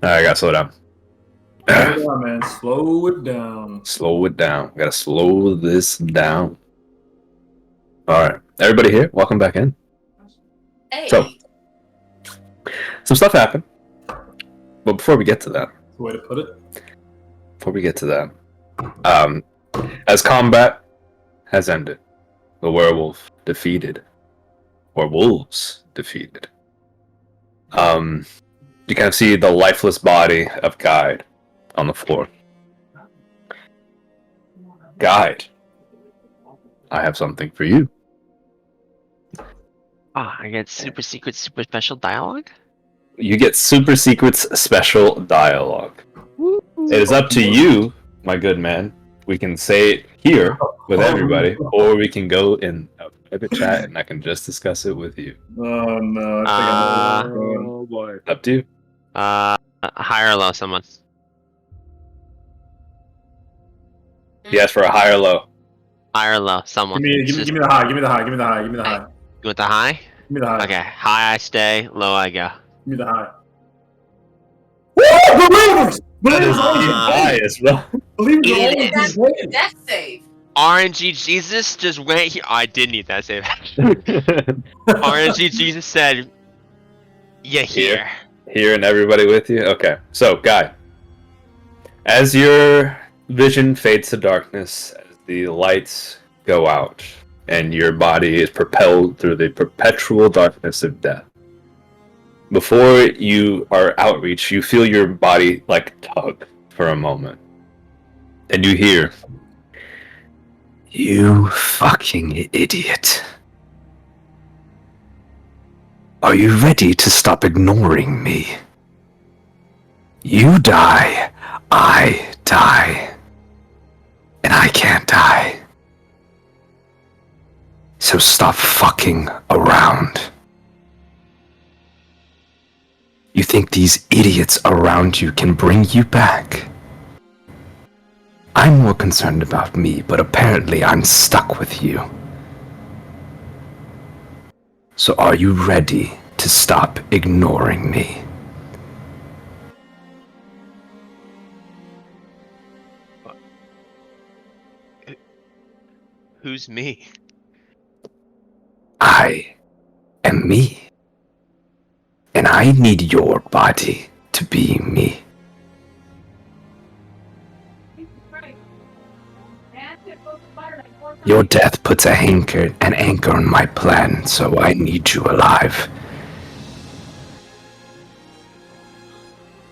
I gotta slow down. Slow it down, man. Slow it down. Slow it down. Gotta slow this down. Alright. Everybody here, welcome back in. Hey. So, some stuff happened. But before we get to that, That's the way to put it. As combat has ended, the werewolf defeated, or wolves defeated. You kind of see the lifeless body of Guide on the floor. Guide, I have something for you. I get super secret, super special dialogue? You get super secrets special dialogue. It is up to you, my good man. We can say it here with everybody, or we can go in a private chat and I can just discuss it with you. Oh no! I think Oh boy. Up to you. High or low, someone. He asked for a high or low. High or low, someone. give me the high. Give me the high. Give me the high. Give me the high. You want the high? Give me the high. Okay, high I stay, low I go. Give me the high. Woo! Believers! That is Believers! biased, bro. Believers! That's Believers! death save. RNG Jesus just went here. I did need that save. RNG Jesus said, "Yeah, here." Here and everybody with you? Okay. So, Guy, as your vision fades to darkness, as the lights go out, and your body is propelled through the perpetual darkness of death, before you are outreach, you feel your body like tug for a moment. And you hear, "You fucking idiot. Are you ready to stop ignoring me? You die, I die, and I can't die. So stop fucking around. You think these idiots around you can bring you back? I'm more concerned about me, but apparently I'm stuck with you. So are you ready to stop ignoring me?" Who's me? I am me. And I need your body to be me. Your death puts an anchor on my plan, so I need you alive.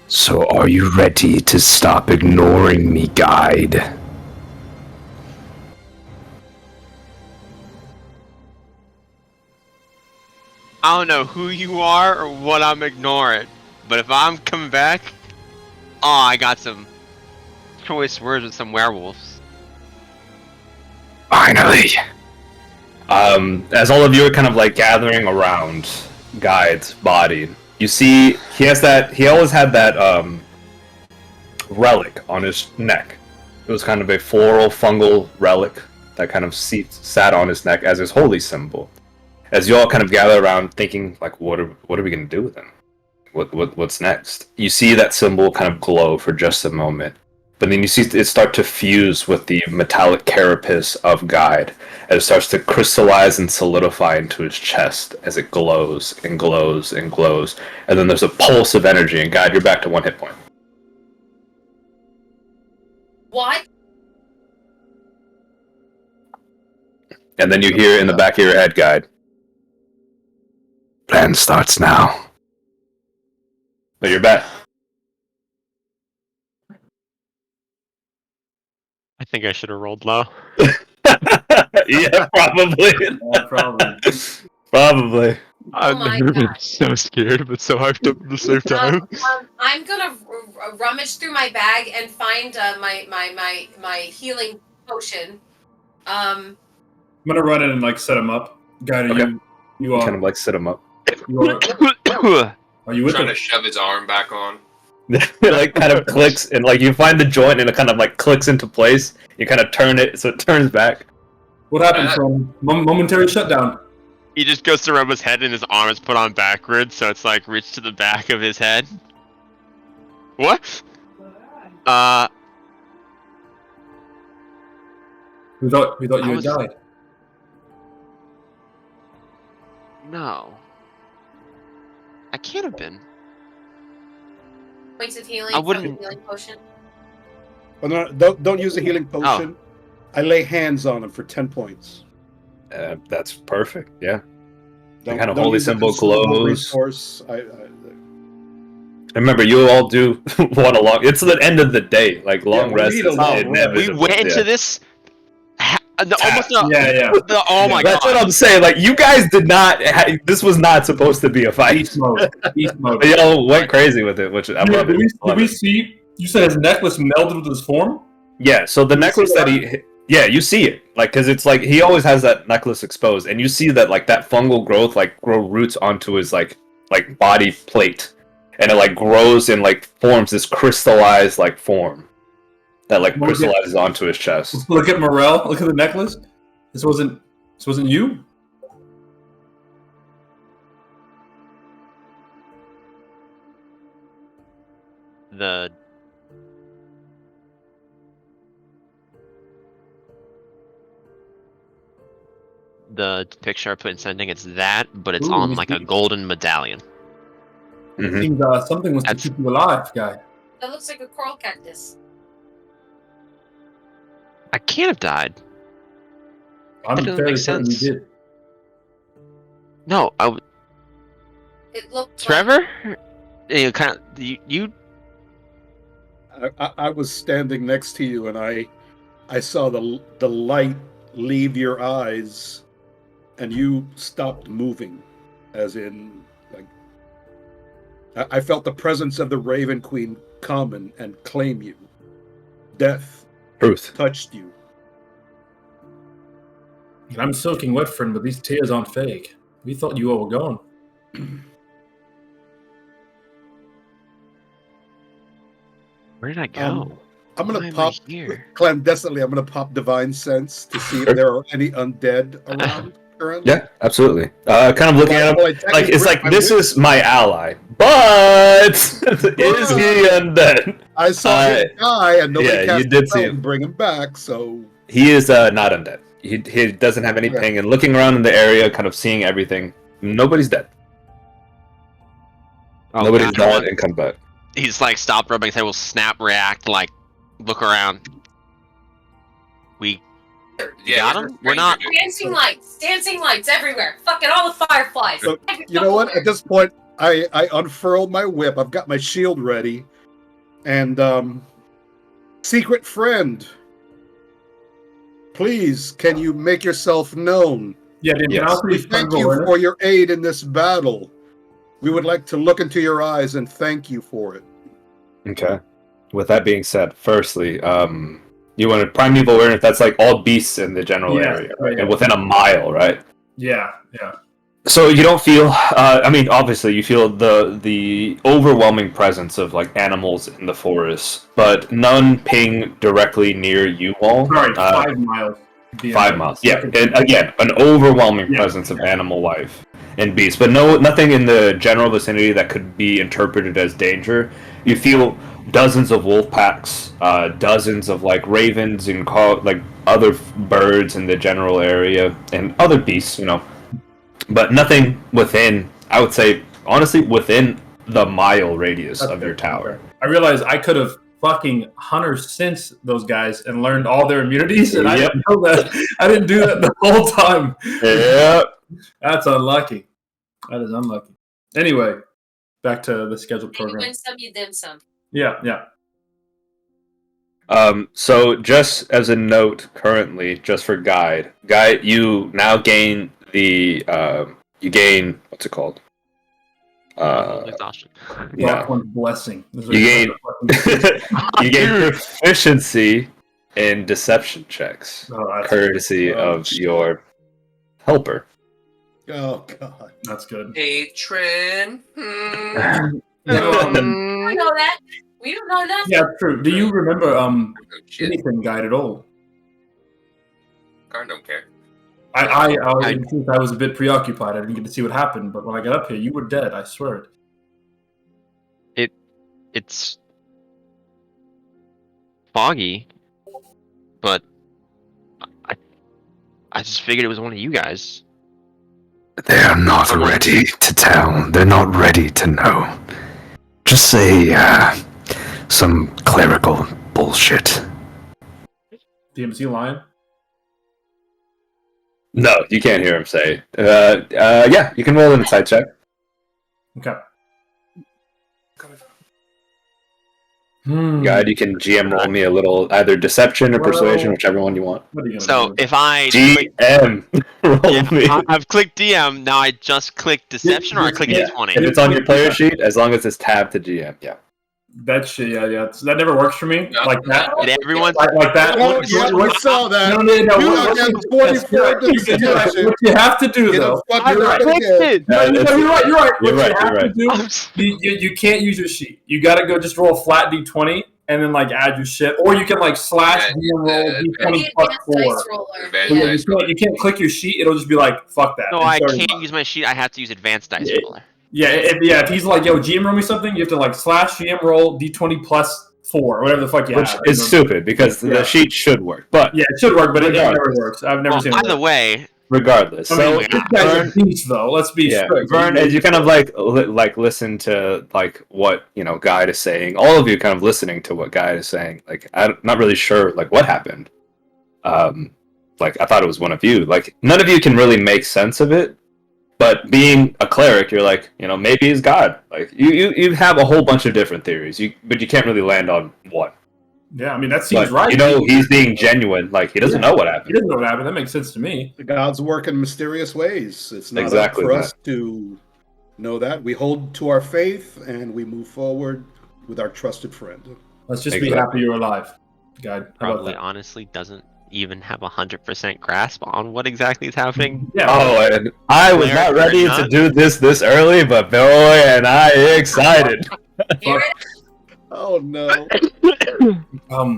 So are you ready to stop ignoring me, Guide? I don't know who you are or what I'm ignoring, but if I'm coming back, I got some choice words with some werewolves. Finally. As all of you are kind of like gathering around Guide's body, you see he always had that relic on his neck. It was kind of a floral fungal relic that kind of sat on his neck as his holy symbol. As you all kind of gather around thinking, like, what are we gonna do with him? What's next? You see that symbol kind of glow for just a moment. But then you see it start to fuse with the metallic carapace of Guide, as it starts to crystallize and solidify into his chest as it glows and glows and glows. And then there's a pulse of energy, and Guide, you're back to 1 hit point. What? And then you hear in the back of your head, Guide, "Plan starts now." But you're back. I think I should have rolled low. Yeah, probably. Yeah, probably. Probably. Oh my God. so scared, but so hyped up at the same time. I'm gonna rummage through my bag and find my healing potion. I'm gonna run in and like set him up. Guy, Okay. you are. Kind of like sit him up. You are you with Trying him? to shove his arm back on. It like kind of clicks, and like you find the joint, and it kind of like clicks into place. You kind of turn it, so it turns back. What happened from momentary shutdown? He just goes to rub his head and his arm is put on backwards, so it's like reached to the back of his head. What? We thought you I had was- died. No. I can't have been. Points of healing I from wouldn't- the healing potion. Oh, no, don't use a healing potion. I lay hands on him for 10 points. That's perfect. Yeah. Don't, kind of don't holy use a symbol consumable glows. Resource. Remember, you all do want a long. It's the end of the day. Like long we rest need a is long rest. inevitable. We went into yeah. this. Almost Yeah, yeah. oh my That's god! what I'm saying. Like you guys did not. This was not supposed to be a fight. Beast mode. Beast mode. But y'all went crazy with it, which I love Did it. we see? You said his necklace melded with his form. Yeah. So the Did we necklace see that he. Yeah, you see it, like, because it's like he always has that necklace exposed, and you see that like that fungal growth like grow roots onto his like body plate, and it like grows and like forms this crystallized like form that like What was it? crystallizes onto his chest. Look at Morel. Look at the necklace. This wasn't you. The picture I put in sending, it's that, but it's Ooh, on we like see. a golden medallion. Mhm. Seems something was to That's- keep you alive, guy. That looks like a coral cactus. I can't have died. I'm doesn't fairly make certain you sense. did. No, It looked Trevor. You kind of you. I was standing next to you, and I saw the light leave your eyes, and you stopped moving, as in like I felt the presence of the Raven Queen come and claim you. Death Truth. touched you. And I'm soaking wet, friend, but these tears aren't fake. We thought you all were gone. Where did I go? I'm Why gonna am I pop here? clandestinely. I'm gonna pop Divine Sense to see if there are any undead around currently. Yeah, absolutely. Kind of looking at him. Well, I Like it's like technically- this is my ally, but is he undead? I saw him die, and nobody Yeah, cast you did a spell see to him. bring him back. So He is not undead. He doesn't have any Okay. ping, and looking around in the area, kind of seeing everything. Nobody's dead. Oh, Nobody's God. dead and come back. He's like stop rubbing his head. Will snap, react, like look around. We got him. We're not. dancing lights everywhere. Fucking all the fireflies. So, you know what? At this point, I unfurled my whip. I've got my shield ready, and secret friend, please, can you make yourself known? Yeah, then Yes. We thank you for your aid in this battle. We would like to look into your eyes and thank you for it. Okay. With that being said, firstly, you want to primeval awareness. That's like all beasts in the general Yeah, area, right? yeah. And within a mile, right? Yeah. So you don't feel. I mean, obviously, you feel the overwhelming presence of like animals in the forest, but none ping directly near you all. Sorry, 5 miles. 5 miles. Yeah, and again, an overwhelming presence of animal life and beasts, but nothing in the general vicinity that could be interpreted as danger. You feel dozens of wolf packs, dozens of like ravens and like other birds in the general area, and other beasts, but nothing within. I would say honestly within the mile radius of your tower. I realized I could have fucking hunter sensed those guys and learned all their immunities, and I Yep. didn't know that. I didn't do that the whole time. Yeah. That's unlucky. That is unlucky. Anyway, back to the scheduled You program. win some, you dim some. Yeah. So just as a note, currently, just for guide, you now gain the what's it called? Exhaustion. Yeah. One blessing. This is You gain fucking- you gain proficiency in deception checks, Oh, that's, courtesy of your helper. Oh God! that's good. Patron. Um, We don't know that. We don't know nothing. yeah, true. Do you remember Oh, shit. anything, guide, at all? Garn don't care. I was a bit preoccupied. I didn't get to see what happened, but when I got up here, you were dead. I swear it. It's foggy, but I just figured it was one of you guys. They are not ready to tell. They're not ready to know. Just say, some clerical bullshit. DMC lying? No, you can't hear him say. Yeah, you can roll an insight check. Okay. Guide, you can GM roll me a little, either deception or persuasion, whichever one you want. What are you gonna So do? if I GM, roll me. I've clicked DM, now I just click deception, or I click Yeah. D20. If it's on your player sheet, as long as it's tabbed to GM, yeah. That shit, yeah. So that never works for me. No. Like that. Did everyone? Like that. Oh, What- yeah, what- we saw that. No. You What- got what- 24 to you're right. deception. What you have to do, Get though. a fucking You're right right. again. it. No, you're right. You're What you right, have you're to right. do, I'm s- you can't use your sheet. You gotta go just roll a flat D20 and then like add your shit, or you can like slash Yeah, DM roll yeah, D20 The plus advanced 4. dice roller. Advanced Yeah, dice you can't click your sheet. It'll just be like fuck that. No, and I start can't it. use my sheet. I have to use advanced dice Yeah. roller. Yeah, if he's like, yo, GM roll me something, you have to like slash GM roll D20 plus 4, or whatever the fuck you Which have. is stupid, because Yeah. the sheet should work. But, Yeah, it should work, but it never Regardless. works. I've never Well, seen by it the work. way, regardless. I So, mean, this guy's Vern, a beast, though. Let's be yeah, strict. Vern, as you kind of like listen to like what Guide is saying, all of you kind of listening to what Guide is saying. Like, I'm not really sure like what happened. Like I thought it was one of you. Like none of you can really make sense of it. But being a cleric, you're like, maybe he's God. Like you have a whole bunch of different theories. But you can't really land on one. Yeah, I mean that seems But, right. he's being genuine. Like he doesn't know what He happened. doesn't know what happened. That makes sense to me. The gods work in mysterious ways. It's not Exactly up for that. us to know that. We hold to our faith and we move forward with our trusted friend. Let's just Exactly. be happy you're alive, God. How about probably that? honestly doesn't even have 100% grasp on what exactly is happening. Yeah. Oh, and I was not Cleric or ready to not? do this early, but boy, and I excited. Hear it? Oh no.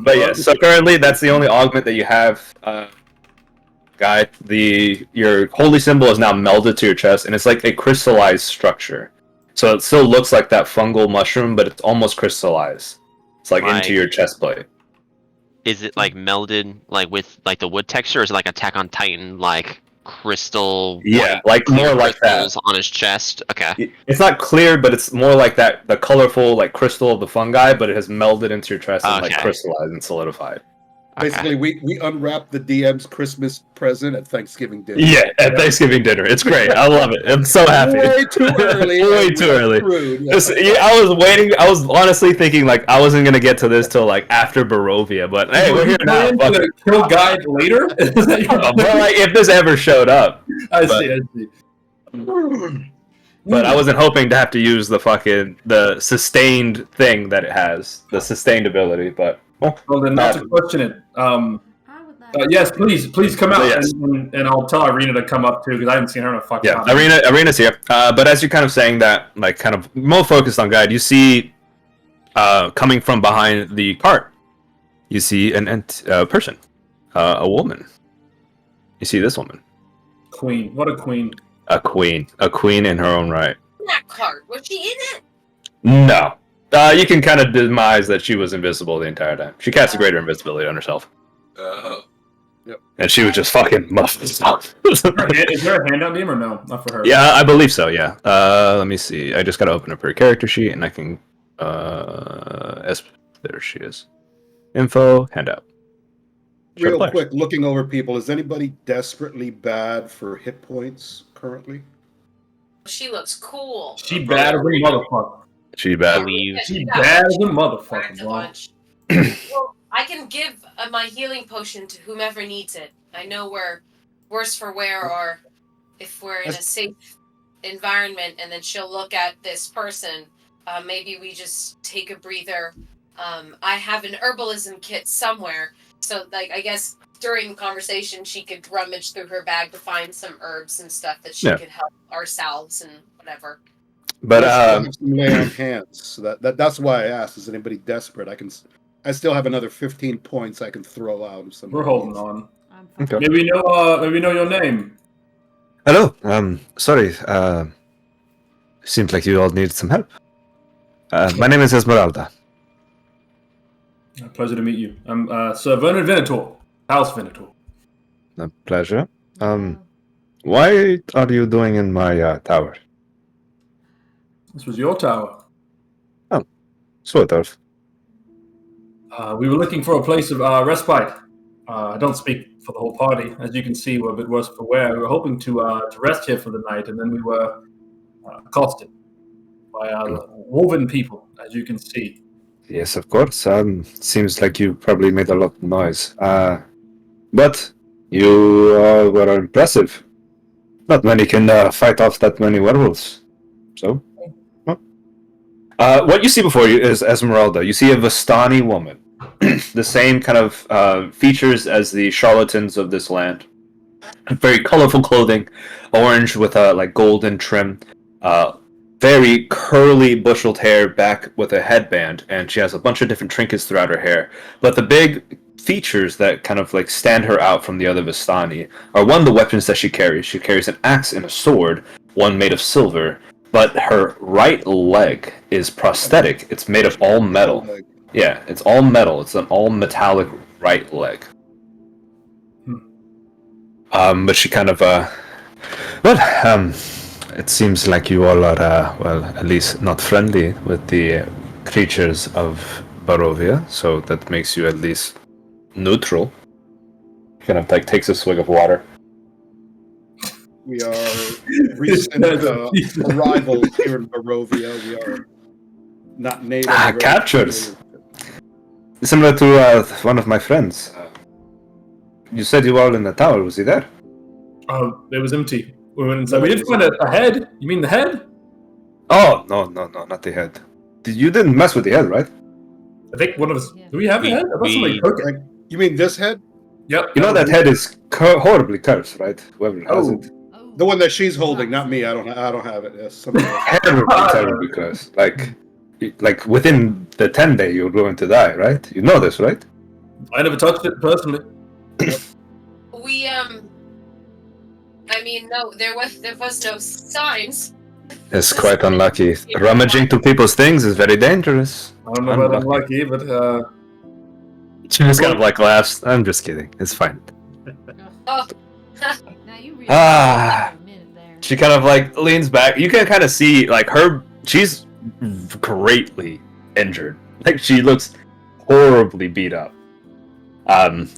But yeah, so currently that's the only augment that you have, Guy. Your holy symbol is now melded to your chest, and it's like a crystallized structure. So it still looks like that fungal mushroom, but it's almost crystallized. It's like Right. into your chest plate. Is it like melded like with like the wood texture, or is it like Attack on Titan like crystal? Yeah, white, like clear more like that. crystals on his chest? Okay. It's not clear, but it's more like that, the colorful like crystal of the fungi, but it has melded into your chest and like Okay. crystallized and solidified. Okay. Basically, we unwrapped the DM's Christmas present at Thanksgiving dinner. Yeah, at Thanksgiving dinner. It's great. I love it. I'm so happy. Way too early. Way too early. Rude. Yeah. I was waiting. I was honestly thinking like I wasn't gonna get to this till like after Barovia, but hey, we're here now. Plan Fuck to it. kill Guide later? Is that your But like, if this ever showed up, I see. but I wasn't hoping to have to use the sustained thing that it has, the sustained ability. But Well, then not to question it. Yes, please come out, Yes. and I'll tell Irina to come up too because I haven't seen her in a fucking yeah, time. Arena's here. But as you're kind of saying that, like kind of more focused on Guide, you see, coming from behind the cart, you see an person, a woman. You see this woman, Queen. What a queen. a queen in her own right. That cart. Was she in it? No, you can kind of demise that she was invisible the entire time. She cast a greater invisibility on herself, and she was just fucking muffed herself. Is there a hand on him or no? Not for her. Yeah, I believe so. Yeah. Let me see. I just gotta open up her character sheet, and I can. There she is. Info handout. Show Real players. quick, looking over people, is anybody desperately bad for hit points currently? She looks cool. She bad as a motherfucker. She bad. Believe. She bad as a Cracked motherfucker, a bro. bunch. Well, I can give my healing potion to whomever needs it. I know we're worse for wear, or if we're in a safe environment, and then she'll look at this person. Maybe we just take a breather. I have an herbalism kit somewhere, so like I guess during the conversation she could rummage through her bag to find some herbs and stuff that she could help ourselves and whatever. But I still have some lay on hands. So that's why I asked. Is anybody desperate? I still have another 15 points I can throw out. If somebody We're holding needs. on. okay. Maybe know your name. Hello. Sorry. Seems like you all need some help. My name is Esmeralda. A pleasure to meet you. I'm Sir Vernon Venator, House Venator. A pleasure. Why are you doing in my tower? This was your tower. Sort of. We were looking for a place of respite. I don't speak for the whole party. As you can see, we're a bit worse for wear. We were hoping to rest here for the night, and then we were accosted by woven people, as you can see. Yes, of course. Seems like you probably made a lot of noise. But you were impressive. Not many can fight off that many werewolves. So, what you see before you is Esmeralda. You see a Vistani woman. The same kind of features as the charlatans of this land. Very colorful clothing, orange with a like golden trim. Very curly, bushled hair back with a headband, and she has a bunch of different trinkets throughout her hair. But the big features that kind of like stand her out from the other Vistani are one, the weapons that she carries. She carries an axe and a sword, one made of silver, but her right leg is prosthetic. It's made of all metal. Yeah, it's all metal. It's an all metallic right leg. But she kind of, it seems like you all are, well, at least not friendly with the creatures of Barovia, so that makes you at least neutral. Kind of like takes a swig of water. We are recent arrivals here in Barovia. We are not native. Captures! Similar to one of my friends. You said you were all in the tower. Was he there? It was empty. We went inside. We did find a head. You mean the head? Oh, no, not the head. You didn't mess with the head, right? I think one of us. Do we have a head? I thought somebody took it. You mean this head? Yep. You know that head is horribly cursed, right? Whoever has it. The one that she's holding, not me. I don't have it. Yes, somebody else. Terribly cursed. Like within the 10-day, you're going to die, right? You know this, right? I never touched it personally. We I mean, no, there was no signs. It's quite unlucky. Rummaging to people's things is very dangerous. I don't know about unlucky, but She just kind of like laughs. I'm just kidding. It's fine. Oh. Now you really Ah. a minute there. She kind of like leans back. You can kind of see like she's greatly injured. Like she looks horribly beat up.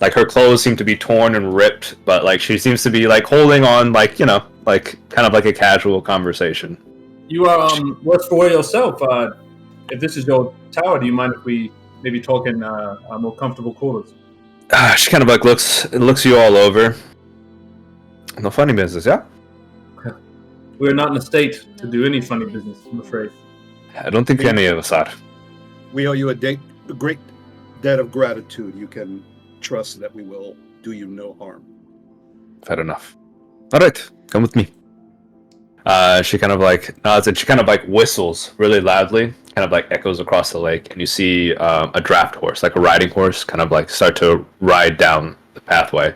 Like her clothes seem to be torn and ripped, but like she seems to be like holding on, like, you know, like kind of like a casual conversation. you are worse for wear yourself. If this is your tower, do you mind if we maybe talk in more comfortable quarters? She kind of like looks you all over. No funny business, yeah? We're not in a state to do any funny business, I'm afraid. I don't think any of us are. We owe you a great debt of gratitude. You can trust that we will do you no harm. Fair enough. All right, come with me. She kind of like nods and she kind of like whistles really loudly, kind of like echoes across the lake, and you see a draft horse, like a riding horse, kind of like start to ride down the pathway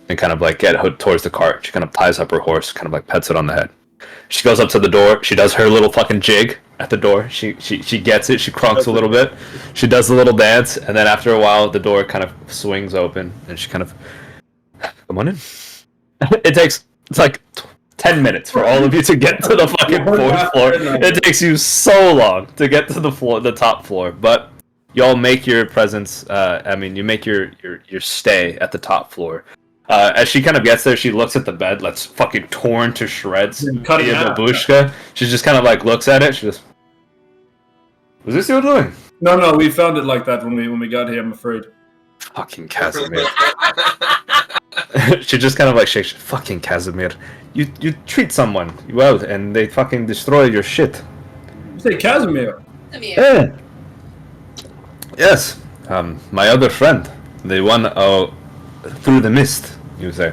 and kind of like get towards the cart. She kind of ties up her horse, kind of like pets it on the head. She goes up to the door. She does her little fucking jig at the door. She gets it. She crunks a little bit. She does a little dance, and then after a while, the door kind of swings open, and she kind of come on in. It's like 10 minutes for all of you to get to the fucking fourth floor. It takes you so long to get to the top floor, but y'all make your presence. You make your stay at the top floor. As she kind of gets there, she looks at the bed that's fucking torn to shreds via babushka. She just kind of like looks at it. She just, was this you doing? No, we found it like that when we got here, I'm afraid. Fucking Casimir. She just kind of like shakes. Fucking Casimir. You treat someone well and they fucking destroy your shit. You say Casimir? Yeah. Yes. My other friend. The one through the mist, you say.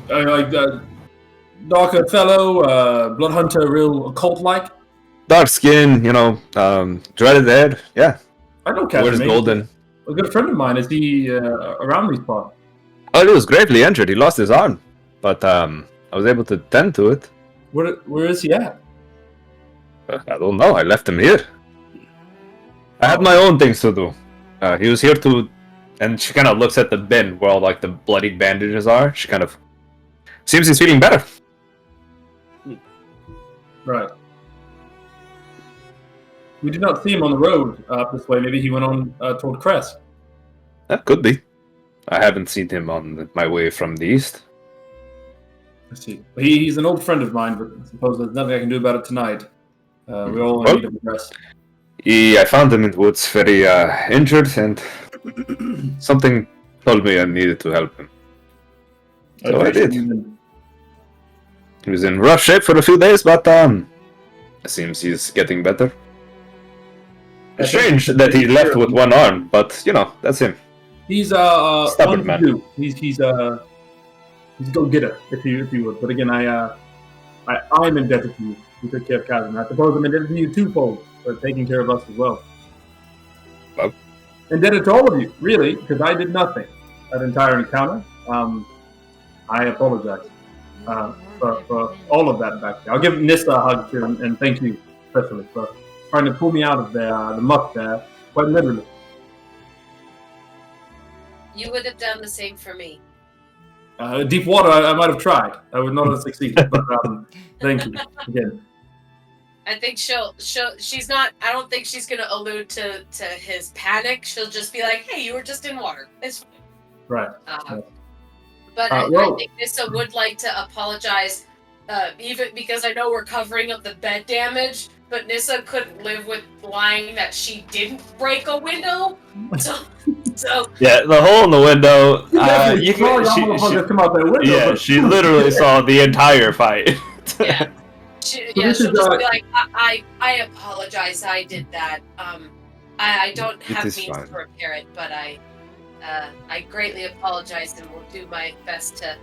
Darker fellow, blood hunter, real occult-like. Dark skin, dreaded hair. Yeah. I know Casimir. Wears golden. A good friend of mine. Is he around these parts? Oh, he was gravely injured. He lost his arm, but I was able to tend to it. Where is he at? I don't know. I left him here. I had my own things to do. He was here to, and she kind of looks at the bin where all like the bloody bandages are. She kind of seems he's feeling better. Right. We did not see him on the road up this way. Maybe he went on toward Crest. That could be. I haven't seen him on my way from the east. I see. He's an old friend of mine, but I suppose there's nothing I can do about it tonight. We're all in Well, need of rest. I found him in the woods, very injured, and something told me I needed to help him. So I did. He was in rough shape for a few days, but it seems he's getting better. It's strange that he left with one arm, but you know, that's him. He's Stubborn man. do. He's a go-getter, if you would. But again, I'm indebted to you. You took care of Kazim. I suppose I'm indebted to you twofold for taking care of us as well. Well, indebted to all of you, really, because I did nothing that entire encounter. I apologize for all of that back there. I'll give Nissa a hug too, and thank you especially for trying to pull me out of the muck there, quite literally. You would have done the same for me. Deep water, I might have tried. I would not have succeeded, but thank you again. I think she's not. I don't think she's gonna allude to his panic. She'll just be like, "Hey, you were just in water. It's fine." Right. But I think Nissa would like to apologize, even because I know we're covering up the bed damage. But Nissa couldn't live with lying that she didn't break a window. So yeah, the hole in the window. Come out that window. Yeah, she literally saw the entire fight. yeah. She'll just be like, I apologize, I did that. I don't have means to repair it, but I greatly apologize and will do my best to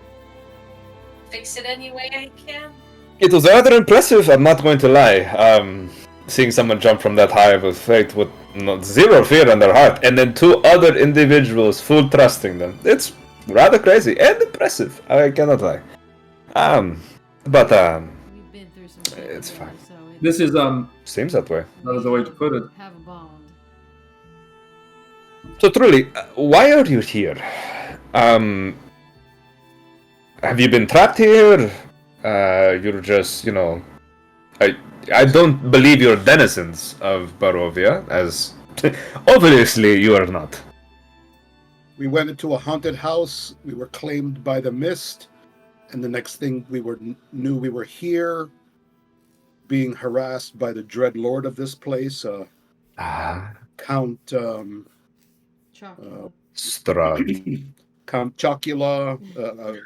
fix it any way I can. It was rather impressive, I'm not going to lie. Seeing someone jump from that high of a height with zero fear in their heart, and then two other individuals full trusting them. It's rather crazy and impressive, I cannot lie. But We've been through some shit it's together, fine. so This is Seems that way. that is the way to put it. have a bond. So truly, why are you here? Have you been trapped here? You're just, you know... I don't believe you're denizens of Barovia, as obviously you are not. We went into a haunted house. We were claimed by the mist, and the next thing knew we were here, being harassed by the dread lord of this place, Count Chocolate. Strahd. Count Chocula.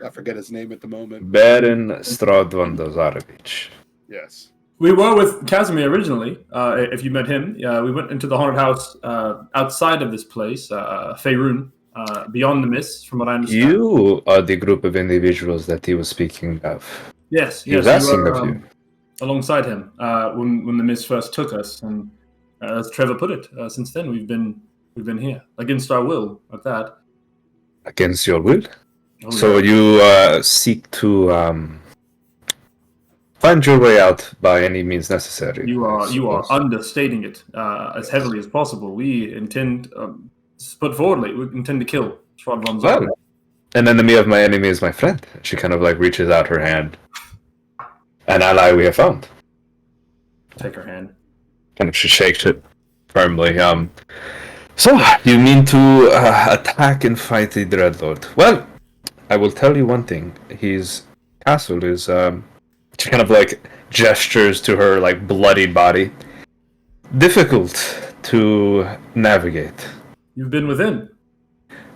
I forget his name at the moment. Baron Strahd von Dazarevich. Yes. We were with Casimir originally. If you met him, we went into the haunted house outside of this place, Faerun, beyond the mist, from what I understand. You are the group of individuals that he was speaking of. Yes, He was we asking were, of you. alongside him when the mist first took us, and as Trevor put it, since then we've been here against our will. At that, Against your will? Oh, So yeah. you seek to find your way out by any means necessary. You I are suppose. understating it as heavily as possible. We intend, put forwardly, we intend to kill Strahd von Well, Zarek. an enemy of my enemy is my friend. She kind of like reaches out her hand. An ally we have found. Take her hand. Kind of she shakes it firmly. So, you mean to attack and fight the Dreadlord? Well, I will tell you one thing. His castle is, she kind of like gestures to her like bloodied body. Difficult to navigate. You've been within.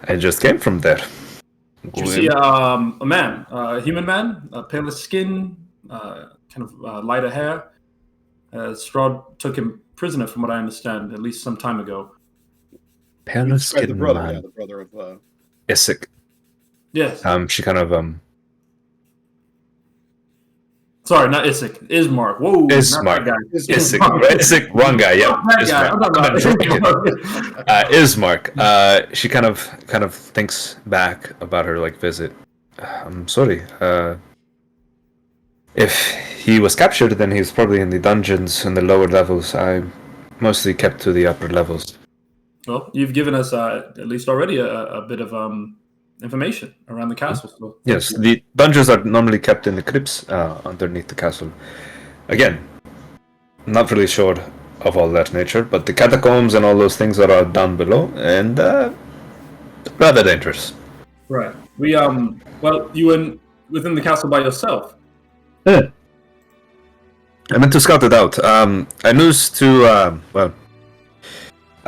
I just came from there. Did you see a man, a human man, paler skin, kind of lighter hair? Strahd took him prisoner, from what I understand, at least some time ago. Pale The skin brother, man. yeah, the brother of Isaac. Yes. She kind of Sorry, not Isaac. Ismark. Whoa. Ismark. Not that guy. Isaac. Isaac, wrong guy. Yeah. Not that guy. I'm talking about Ismark. She kind of thinks back about her like visit. I'm sorry. If he was captured, then he's probably in the dungeons in the lower levels. I mostly kept to the upper levels. Well, you've given us at least already a bit of information around the castle. So Yes, the dungeons are normally kept in the crypts underneath the castle. Again, not really sure of all that nature, but the catacombs and all those things are down below, and rather dangerous. Right. We well, you were within the castle by yourself. Yeah. I meant to scout it out. I used to well,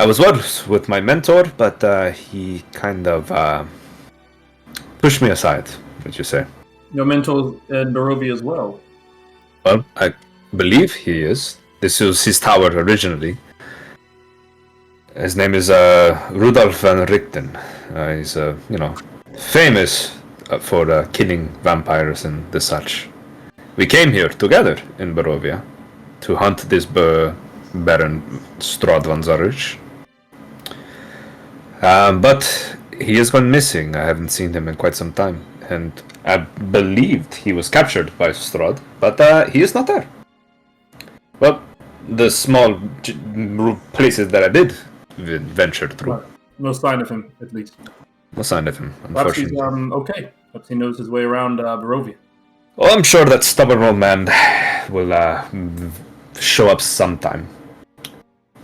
I was with my mentor, but he kind of pushed me aside. Would you say? Your mentor in Barovia as well. Well, I believe he is. This was his tower originally. His name is Rudolf van Richten. He's famous for killing vampires and the such. We came here together in Barovia to hunt this Baron Strahd van Zarich. But he has gone missing. I haven't seen him in quite some time, and I believed he was captured by Strahd, but he is not there. Well, the small places that I did venture through. Right. No sign of him, at least. No sign of him, Perhaps he's unfortunately. okay. Perhaps he knows his way around Barovia. Well, I'm sure that stubborn old man will show up sometime.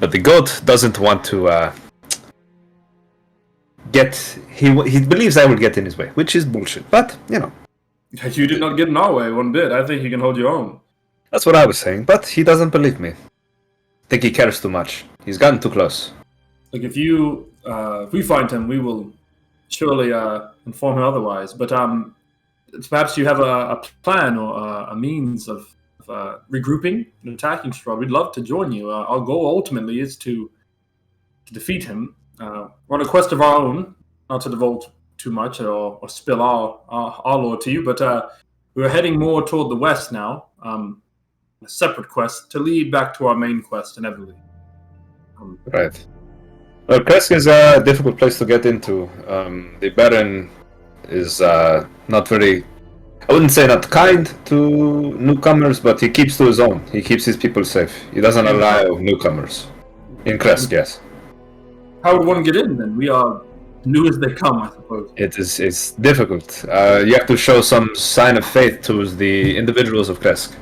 But the goat doesn't want to get... He believes I will get in his way, which is bullshit. But, You did not get in our way one bit. I think you can hold your own. that's what I was saying. But he doesn't believe me. I think he cares too much. He's gotten too close. Like if we find him, we will surely inform him otherwise. But perhaps you have a plan or a means of regrouping and attacking Strahd. We'd love to join you. Our goal ultimately is to defeat him. We're on a quest of our own, not to divulge too much or spill our lore to you, but we're heading more toward the west now. A separate quest to lead back to our main quest in Everly. Right. Well, Kresk is a difficult place to get into. The Baron is not very... I wouldn't say not kind to newcomers, but he keeps to his own. He keeps his people safe. He doesn't allow newcomers. In Kresk, yes. How would one get in then? We are new as they come, I suppose. It's difficult. You have to show some sign of faith towards the individuals of Kresk.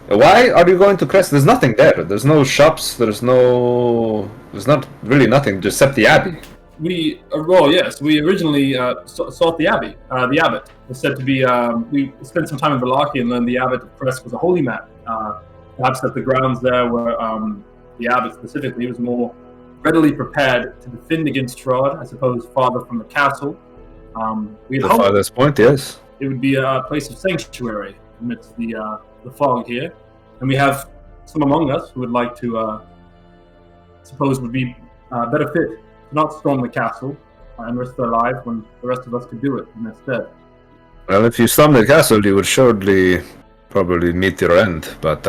Why are you going to Kresk? There's nothing there. There's no shops. There's not really nothing except the Abbey. We originally sought the Abbey. The Abbot was said to be. We spent some time in Valaki and learned the Abbot of Kresk was a holy man. Perhaps that the grounds there were the Abbot specifically was more readily prepared to defend against Strahd, I suppose, farther from the castle. We The farthest point, yes. it would be a place of sanctuary amidst the fog here, and we have some among us who would like to suppose would be better fit to not storm the castle and risk their lives when the rest of us could do it instead. Well, if you storm the castle, you would surely probably meet your end, but,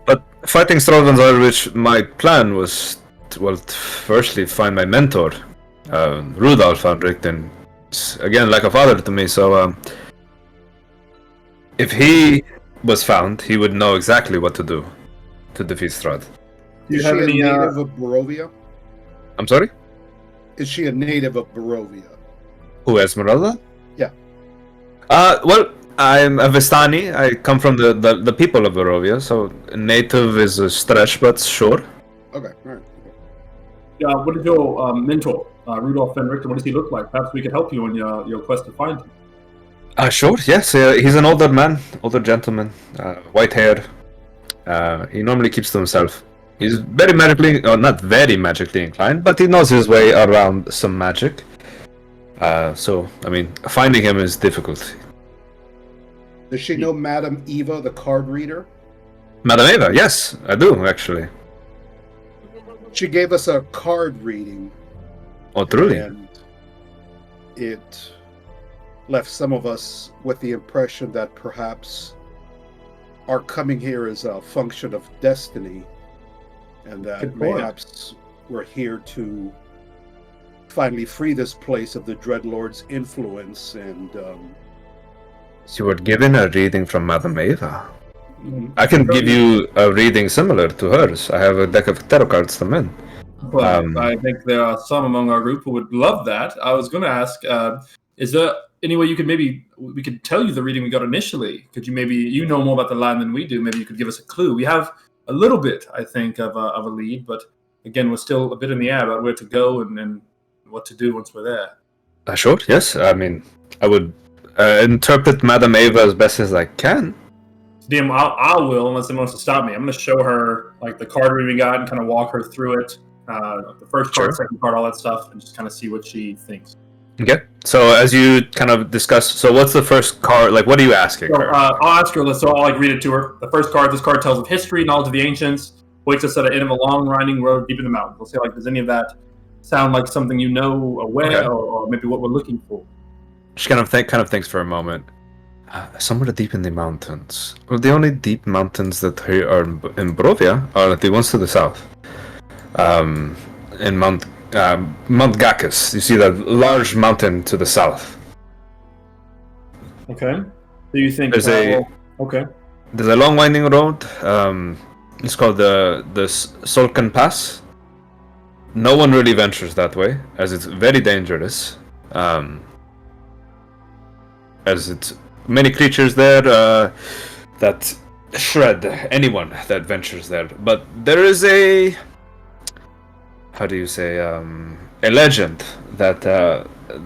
But fighting Strahd van Zarich, my plan was, firstly, find my mentor, Rudolf van Richten. Again, like a father to me, so if he was found, he would know exactly what to do to defeat Strahd. Do you Is have she any? a native of Barovia? I'm sorry? Is she a native of Barovia? Who, Esmeralda? Yeah. Well, I'm a Vistani. I come from the people of Barovia, so native is a stretch, but sure. Okay, all right. What is your mentor, Rudolf van Richter? What does he look like? Perhaps we could help you in your quest to find him. Sure, yes. He's an older man, older gentleman, white hair. He normally keeps to himself. He's not very magically inclined, but he knows his way around some magic. So, I mean, finding him is difficult. Does she know Madame Eva, the card reader? Madame Eva, yes, I do, actually. She gave us a card reading, Oh, truly? and it left some of us with the impression that perhaps our coming here is a function of destiny, and that Good point. perhaps we're here to finally free this place of the Dreadlord's influence. And You were given a reading from Madame Eva. I can give you a reading similar to hers. I have a deck of tarot cards to men. But I think there are some among our group who would love that. I was going to ask, is there any way you could we could tell you the reading we got initially? Could you know more about the land than we do? Maybe you could give us a clue. We have a little bit, I think, of a lead, but again, we're still a bit in the air about where to go and what to do once we're there. Sure, yes. I mean, I would interpret Madame Ava as best as I can. DM, I will, unless anyone wants to stop me. I'm going to show her like the card reading we got and kind of walk her through it. The first card, second card, all that stuff, and just kind of see what she thinks. Okay. So as you kind of discuss, so what's the first card? Like, what are you asking her? I'll ask her. So I'll read it to her. The first card. This card tells of history, knowledge of the ancients. Waits us at the end of a long, winding road deep in the mountains. We'll say, like, does any of that sound like something you know, aware, or maybe what we're looking for? She kind of thinks for a moment. Somewhere deep in the mountains. Well, the only deep mountains that are in Barovia are the ones to the south. In Mount Gacchus, you see that large mountain to the south. Okay. Do you think there's There's a long winding road. It's called the Solkan Pass. No one really ventures that way, as it's very dangerous. As it's many creatures there that shred anyone that ventures there. But there is a legend that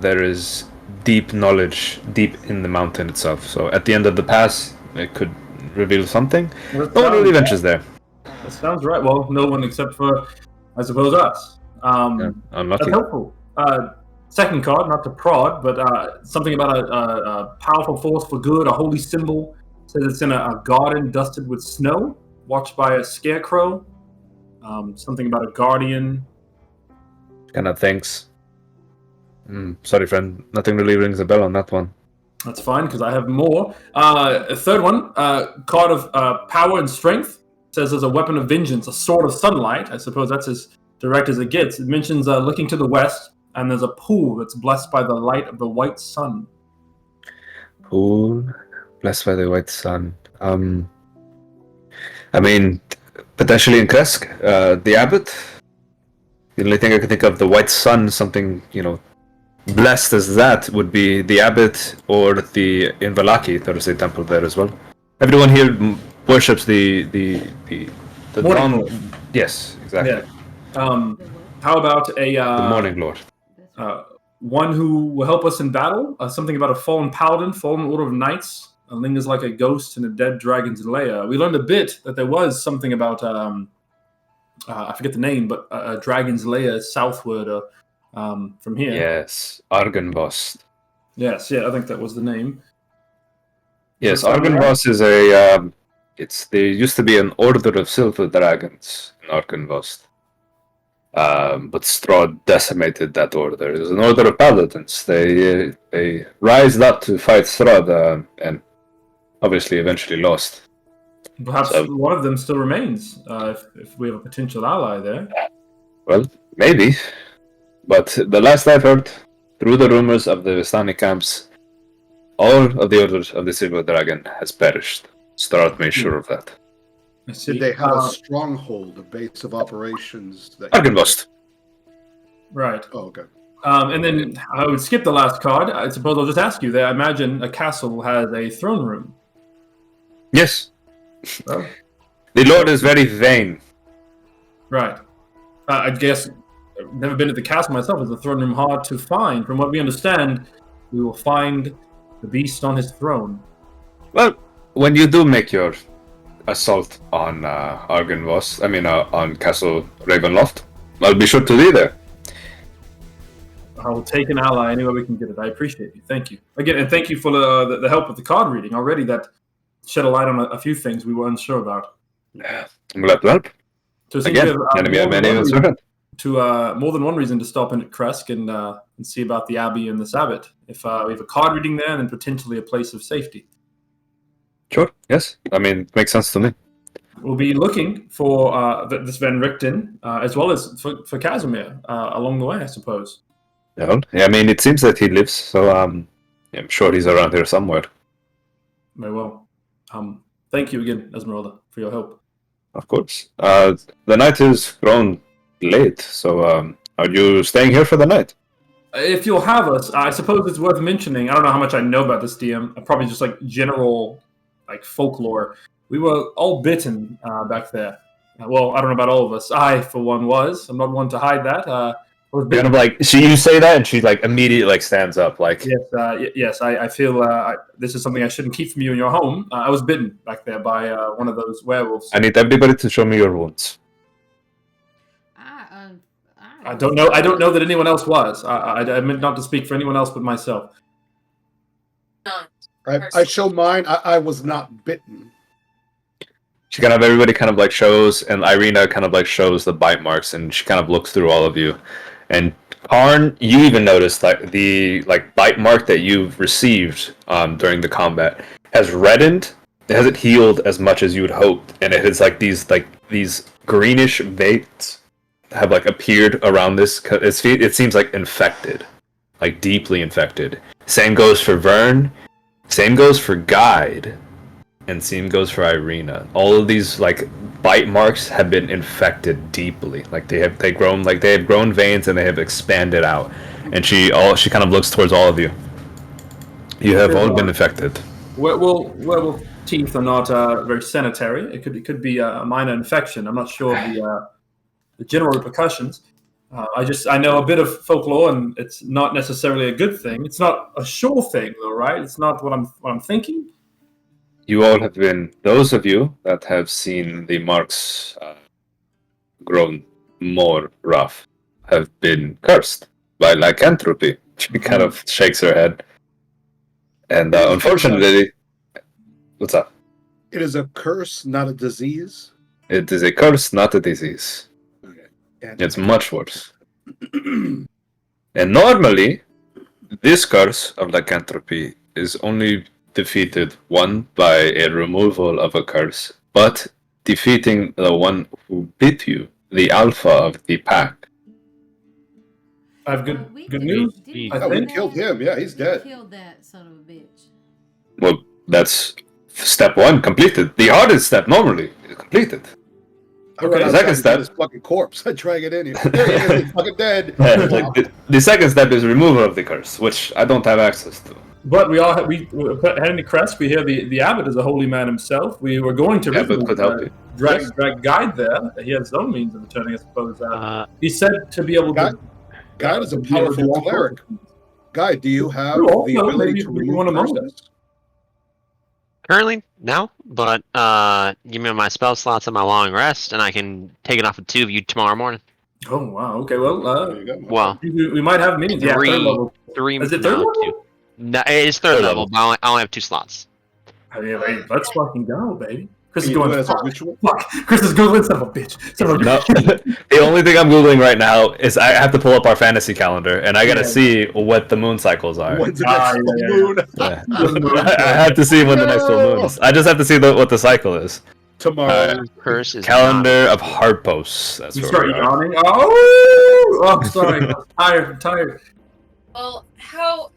there is deep knowledge deep in the mountain itself. So at the end of the pass, it could reveal something. No one really ventures there. That sounds right. Well, no one except for, I suppose, us. Unlucky. That's helpful. Second card, not to prod, but something about a powerful force for good, a holy symbol. Says it's in a garden dusted with snow, watched by a scarecrow. Something about a guardian. Kind of thinks. Sorry, friend. Nothing really rings a bell on that one. That's fine, because I have more. A third one, card of power and strength. Says there's a weapon of vengeance, a sword of sunlight. I suppose that's as direct as it gets. It mentions looking to the west, and there's a pool that's blessed by the light of the white sun. Pool blessed by the white sun. I mean, potentially in Kresk, the abbot. The only thing I can think of, the white sun, something, blessed as that would be the abbot or the Invalaki Thursday temple there as well. Everyone here worships the Morning Lord. Yes, exactly. Yeah. How about the Morning Lord? One who will help us in battle. Something about a fallen paladin, fallen order of knights. Lingers like a ghost in a dead dragon's lair. We learned a bit that there was something about I forget the name, but a dragon's lair southward from here. Yes, Argenvost. Yes, I think that was the name. Yes, Argenvost is a. There used to be an order of silver dragons in Argenvost. But Strahd decimated that order. It was an order of paladins. They rised up to fight Strahd and obviously eventually lost. Perhaps one of them still remains, if we have a potential ally there. Well, maybe. But the last I've heard, through the rumors of the Vistani camps, all of the orders of the Silver Dragon has perished. Strahd made sure of that. Did they have a stronghold, a base of operations? Argenvost. Right. Oh, okay. And then I would skip the last card. I suppose I'll just ask you there. I imagine a castle has a throne room. Yes. Oh. The Lord is very vain. Right. I guess I've never been to the castle myself. Is the throne room hard to find? From what we understand, we will find the beast on his throne. Well, when you do make your assault on Argenvost, on Castle Ravenloft, I'll be sure to be there. I will take an ally any way we can get it. I appreciate you. Thank you. Again, and thank you for the help with the card reading already. That shed a light on a few things we were unsure about. Yeah, I'm glad to help. So again, more than one reason to stop in at Kresk and see about the Abbey and the Sabbat. If we have a card reading there, then potentially a place of safety. Sure, yes. It makes sense to me. We'll be looking for this Van Richten, as well as for Casimir along the way, I suppose. Yeah, it seems that he lives, so I'm sure he's around here somewhere. Very well. Thank you again, Esmeralda, for your help. Of course. The night is grown late, so are you staying here for the night? If you'll have us, I suppose it's worth mentioning. I don't know how much I know about this DM. Probably just like general, like folklore. We were all bitten back there. Well, I don't know about all of us. I, for one, was. I'm not one to hide that. I was Kind bitten. of like you say that, and she like immediately like stands up, like Yes. I feel this is something I shouldn't keep from you in your home. I was bitten back there by one of those werewolves. I need everybody to show me your wounds. I don't know. I don't know that anyone else was. I meant not to speak for anyone else but myself. I show mine. I was not bitten. She kind of everybody kind of like shows, and Irina kind of like shows the bite marks, and she kind of looks through all of you. And Karn, you even noticed like the like bite mark that you've received during the combat has reddened. It hasn't healed as much as you would hope, and it has like these greenish veins have like appeared around this. It seems like infected, like deeply infected. Same goes for Vern. Same goes for Guide. And same goes for Irina. All of these like bite marks have been infected deeply. Like they have grown veins and they have expanded out. And she kind of looks towards all of you. You have all been infected. Werewolf teeth are not very sanitary. It could be a minor infection. I'm not sure of the general repercussions. I know a bit of folklore, and it's not necessarily a good thing. It's not a sure thing, though, right? It's not what I'm thinking. You all have been, those of you that have seen the marks grown more rough, have been cursed by lycanthropy. She kind of shakes her head. And unfortunately, what's up? It is a curse, not a disease. It is a curse, not a disease. Okay. And It's much worse. And normally, this curse of lycanthropy is only defeated one by a removal of a curse, but defeating the one who bit you, the alpha of the pack. I have good news. Oh, we killed him. Yeah, he's dead. Killed that son of a bitch. Well, that's step one completed. The hardest step normally is completed. Okay, the second step- his fucking corpse. I drag it in here. There he is. He's fucking dead. The second step is removal of the curse, which I don't have access to. But we had any crest. We hear the abbot is a holy man himself. We were going to Abbot could help you. drag Guide there. He has his own means of returning, I suppose. He said to be able to. Guide is a be able to do powerful all cleric. sorts of things. Guy, do you have You all the know, ability maybe to one remove among curses? Currently, no, but give me my spell slots and my long rest, and I can take it off of 2 of you tomorrow morning. Oh wow. Okay. Well, There you go. Well, we might have meetings. Yeah, third level. 3. Is it third no, level? 2. No, it's third level, but I only have 2 slots. Hey, let's fucking go, baby. Chris is Can you do going. it as a Fuck. ritual? Chris is googling. Son of a bitch. Son of a No, bitch. the only thing I'm googling right now is I have to pull up our fantasy calendar, and I gotta see what the moon cycles are. When's the Ah, next yeah, full moon? Yeah. I have to see when the next full moon is. I just have to see what the cycle is. Tomorrow. Curse is Calendar of hard posts. That's You where start we are. yawning. Oh, sorry. I'm tired. Well, how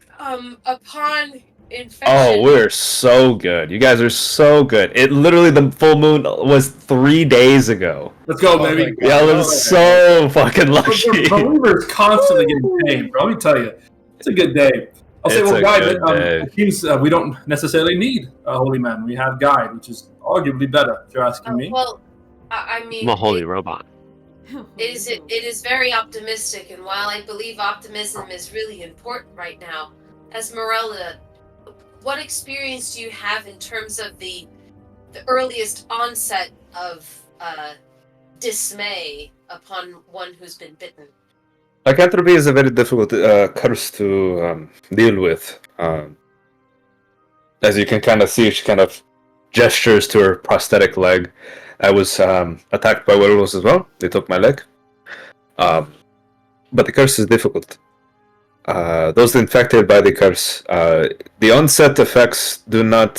upon infection? Oh, we're so good. You guys are so good. It literally the full moon was 3 days ago. Let's go, Oh, baby. my Y'all are so fucking lucky. Believers constantly getting paid, bro. Let me tell you, it's a good day. I'll say, It's well, a Guide, good day. it seems we don't necessarily need a holy man. We have Guide, which is arguably better, if you're asking me. Well, I mean, I'm a holy robot. it is very optimistic, and while I believe optimism is really important right now, Esmeralda, what experience do you have in terms of the earliest onset of dismay upon one who's been bitten? Lycanthropy is a very difficult curse to deal with. As you can kind of see, she kind of gestures to her prosthetic leg. I was attacked by werewolves as well. They took my leg. But the curse is difficult. Those infected by the curse, the onset effects do not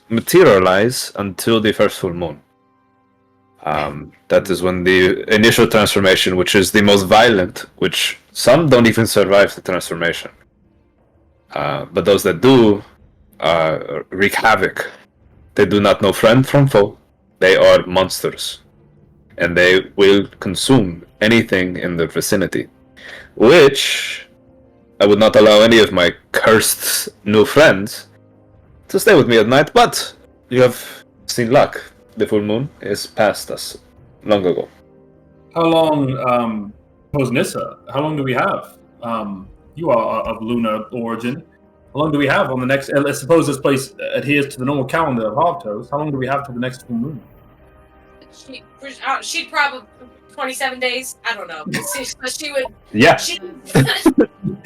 materialize until the first full moon. That is when the initial transformation, which is the most violent, which some don't even survive the transformation. But those that do wreak havoc They do not know friend from foe. They are monsters. And they will consume anything in their vicinity. Which I would not allow any of my cursed new friends to stay with me at night, but you have seen luck. The full moon is past us long ago. How long, Nissa, how long do we have? You are of lunar origin. How long do we have on the next? I suppose this place adheres to the normal calendar of Hobtoes. How long do we have till the next full moon? She'd probably 27 days. I don't know. She would. Yeah. She,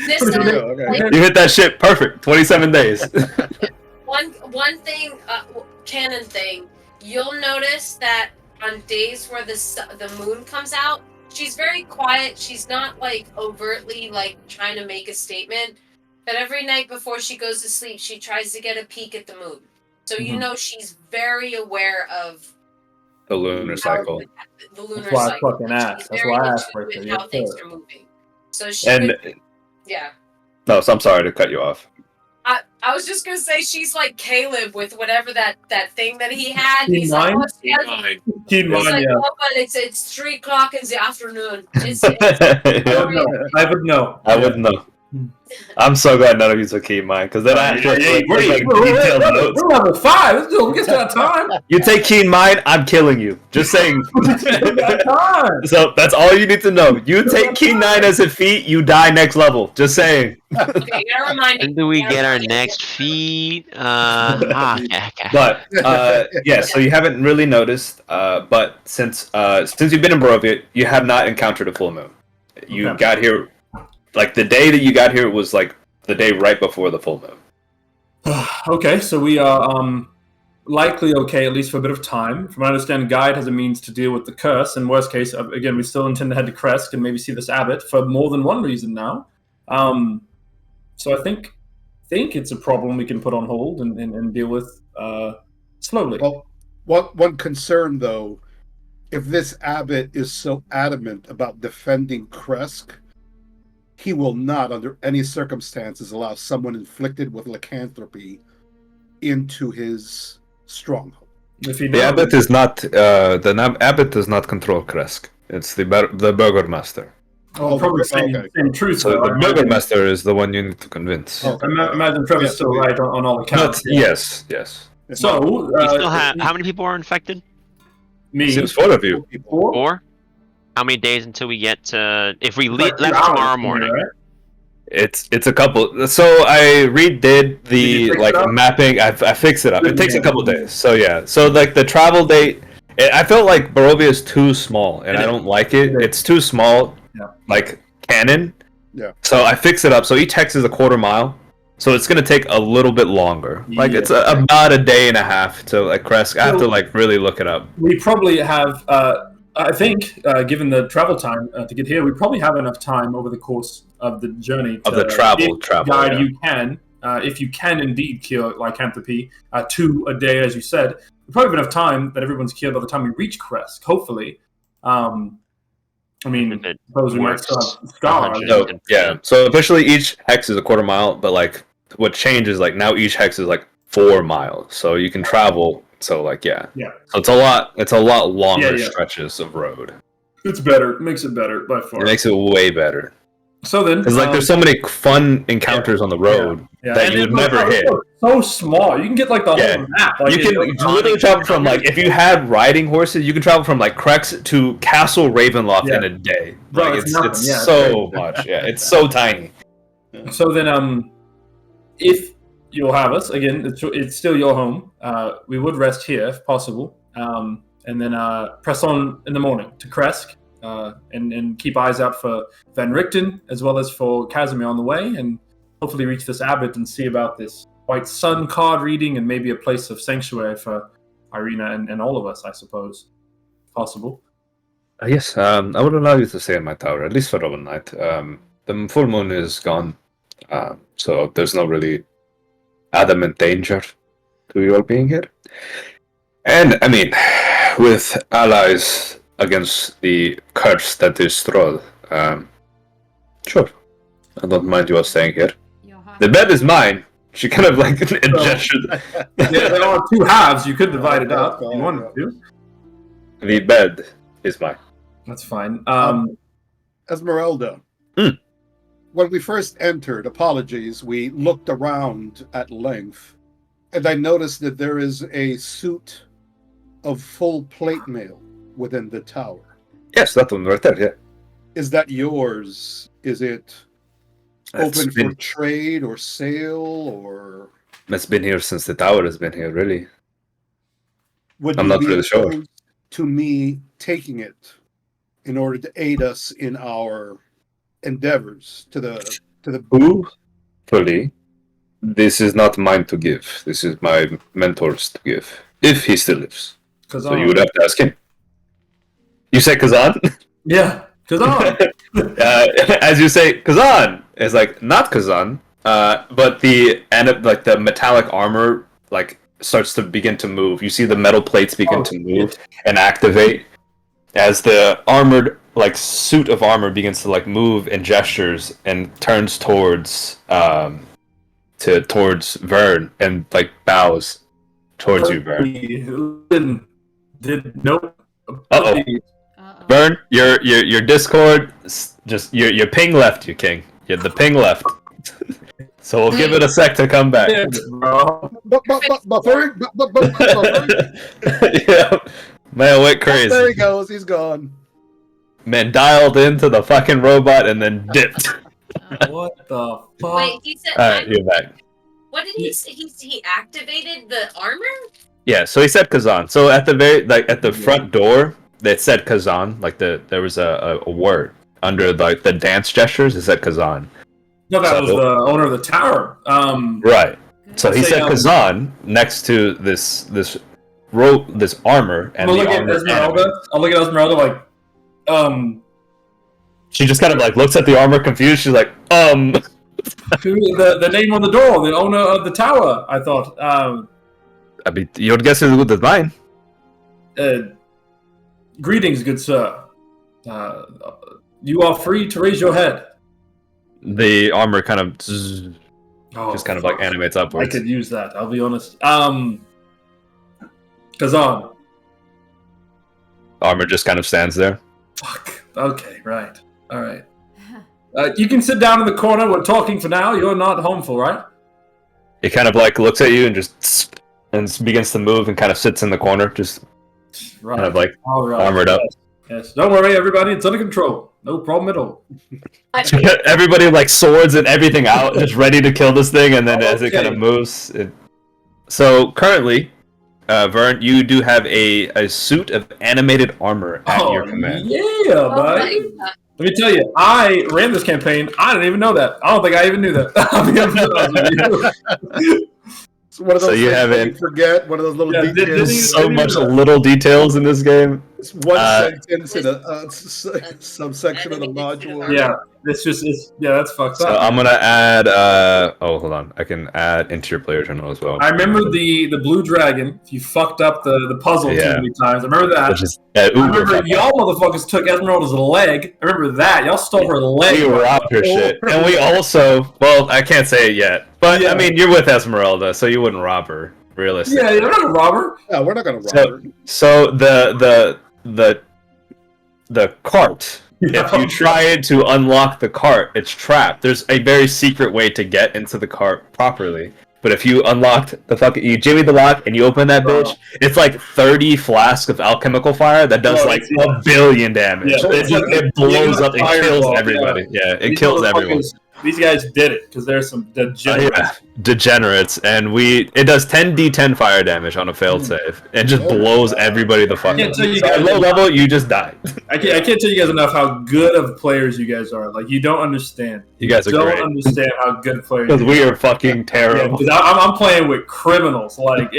this Okay. You hit that shit perfect. 27 days. one thing, canon thing. You'll notice that on days where the moon comes out, she's very quiet. She's not like overtly like trying to make a statement. But every night before she goes to sleep, she tries to get a peek at the moon. So you know she's very aware of The lunar cycle. the lunar That's why I cycle. fucking asked. She's That's very why I in asked tune right with there. how Yes, things sir. are moving. So she And would, yeah. no, so I'm sorry to cut you off. I was just gonna say she's like Caleb with whatever that thing that he had. Keen He's like, mind? oh, she has- Keep in he's mind, like, yeah. oh, but it's 3 o'clock in the afternoon. It's I would know. I would know. I wouldn't know. I'm so glad none of you took key mind, because then I actually like detailed notes. We're level 5. Let's do it. We get to that time. You take keen mind, I'm killing you. Just saying. We get to that time. So that's all you need to know. You take key 9 as a feat, you die next level. Just saying. okay, you gotta remind me. When do we You gotta get our remind me. next feed? Okay. But yeah, so you haven't really noticed. But since you've been in Barovia, you have not encountered a full moon. You Okay. got here, like the day that you got here was like the day right before the full moon. Okay, so we are likely okay, at least for a bit of time. From what I understand, Guide has a means to deal with the curse. In worst case, again, we still intend to head to Kresk and maybe see this abbot for more than one reason now. So I think it's a problem we can put on hold and deal with slowly. Well, one concern though, if this abbot is so adamant about defending Kresk, he will not, under any circumstances, allow someone inflicted with lycanthropy into his stronghold. If he The knows, abbot is not. The abbot does not control Kresk. It's the burgomaster. I'll probably say Okay. in truth, So though, the burgomaster is the one you need to convince. Oh. I imagine Trevor's still right on all But accounts. yes. So, We still have how many people are infected? me, Seems 4 of you. four? 4? How many days until we get to if we It's like 2 left hours tomorrow from here, morning? right? It's a couple. So I redid Did the you fix like it up? mapping. I fixed it up. It takes a Yeah. couple days. So yeah. So like the travel date. I felt like Barovia is too small, and I don't like it. It's too small. Yeah. Like canon. Yeah. So I fixed it up. So each hex is a quarter mile. So it's gonna take a little bit longer. Like it's about a day and a half to like Kresk. I have to like really look it up. We probably have, I think, given the travel time to get here, we probably have enough time over the course of the journey to Of the travel, Guide, yeah. you can, if you can indeed cure lycanthropy, 2 a day, as you said. We probably have enough time that everyone's cured by the time we reach Kresk, hopefully. I mean, If it suppose we might works still have scars. 100. So yeah. So officially each hex is a quarter mile, but like what changes like now each hex is like 4 miles. So you can travel. So like yeah. Yeah. So it's a lot longer Yeah. stretches of road. It's better. It makes it better by far. It makes it way better. So then, Because like there's so many fun encounters on the road yeah. that And you would it's never hit. So small. You can get like the Yeah. whole map. Like, You can literally travel from like if you had riding horses, you can travel from like Krex to Castle Ravenloft Yeah. in a day. Bro, Like it's it's nothing. it's Yeah, it's so crazy. much. Yeah, it's so tiny. So then, if you'll have us again, it's still your home. We would rest here if possible, and then press on in the morning to Kresk, and keep eyes out for Van Richten as well as for Casimir on the way, and hopefully reach this abbot and see about this White Sun card reading and maybe a place of sanctuary for Irina and all of us, I suppose, if possible. Yes, I would allow you to stay in my tower at least for one night. The full moon is gone, so there's no really adamant danger to your being here. And I mean, with allies against the curse that is Strahd, sure, I don't mind you all staying here. The bed is mine, She kind of like gestured. Yeah, there are two halves. You could divide it up if you wanted to. The bed is mine. That's fine. Esmeralda. When we first entered, apologies, we looked around at length, and I noticed that there is a suit of full plate mail within the tower. Yes, that one right there. Yeah. Is that yours? Is it open for trade or sale, or It's been here since the tower has been here. Really. would I'm you not be really sure. opposed to me taking it in order to aid us in our endeavors to the Fully. This is not mine to give. This is my mentor's to give, if he still lives. So you would have to ask him. You say Kazan? Yeah, Kazan. As you say, Kazan is like not Kazan, but the metallic armor like starts to begin to move. You see the metal plates begin to move and activate as the armored like suit of armor begins to like move and gestures and turns towards towards Vern and like bows towards you, Vern. Nope. Uh-oh. Vern, your Discord just your ping left you, King. The ping left. So we'll give it a sec to come back. Yeah, bro. Yeah. Man went crazy. There he goes. He's gone. Man dialed into the fucking robot and then dipped. What the fuck? Wait, he said. Alright, you're back. What did he say? He activated the armor? Yeah, so he said Kazan. So at the at the front door, it said Kazan. Like there was a word under like the dance gestures. It said Kazan. No, that was the owner of the tower. Right. So he Say, said Kazan next to this armor and I'll the look at armor. Esmeralda. I'll look at Esmeralda like, She just kind of like looks at the armor confused. She's like, who the name on the door, the owner of the tower. I thought. I mean, you would guess it was mine. Greetings, good sir. You are free to raise your head. The armor kind of just kind of like animates I upwards. could use that. I'll be honest. Kazan. Armor just kind of stands there. Fuck. Okay. Right. All right. You can sit down in the corner. We're talking for now. You're not homeful, right? He kind of like looks at you and just begins to move and kind of sits in the corner, just Right. kind of like All right. armored up. Yes. Don't worry, everybody. It's under control. No problem at all. Everybody like swords and everything out, just ready to kill this thing, and then as it kind of moves. So currently, Vern, you do have a suit of animated armor at your command. Yeah, buddy. Let me tell you, I ran this campaign. I didn't even know that. I don't think I even knew that. I'll be honest with you. It's one of those So you things have that it. you forget, one of those little Yeah, details. So much little details in this game. It's one sentence in a subsection of the module. Yeah, that's fucked So up. I'm gonna add. Hold on. I can add into your player journal as well. I remember the blue dragon. You fucked up the puzzle too many times. I remember that. Which is, I remember y'all motherfuckers took Esmeralda's leg. I remember that. Y'all stole her leg. We robbed her shit, and we also. Well, I can't say it yet, but I mean, you're with Esmeralda, so you wouldn't rob her, realistically. Yeah, you're not a robber. No, we're not going to rob her. So the cart. If you try to unlock the cart, it's trapped. There's a very secret way to get into the cart properly. But if you unlocked you jimmy the lock and you open that bitch, it's like 30 flasks of alchemical fire that does like 1 billion damage. Yeah. It blows up and kills Fireball, everybody. Yeah, it These kills everyone. motherfuckers- These guys did it because there's some degenerates. Degenerates, and it does 10d10 fire damage on a failed save. It just blows everybody the fuck I can't up. tell you So at guys low level, you just die. I can't tell you guys enough how good of players you guys are. Like, you don't understand. You guys are don't great. understand how good players Because you we are fucking terrible. because I'm playing with criminals, like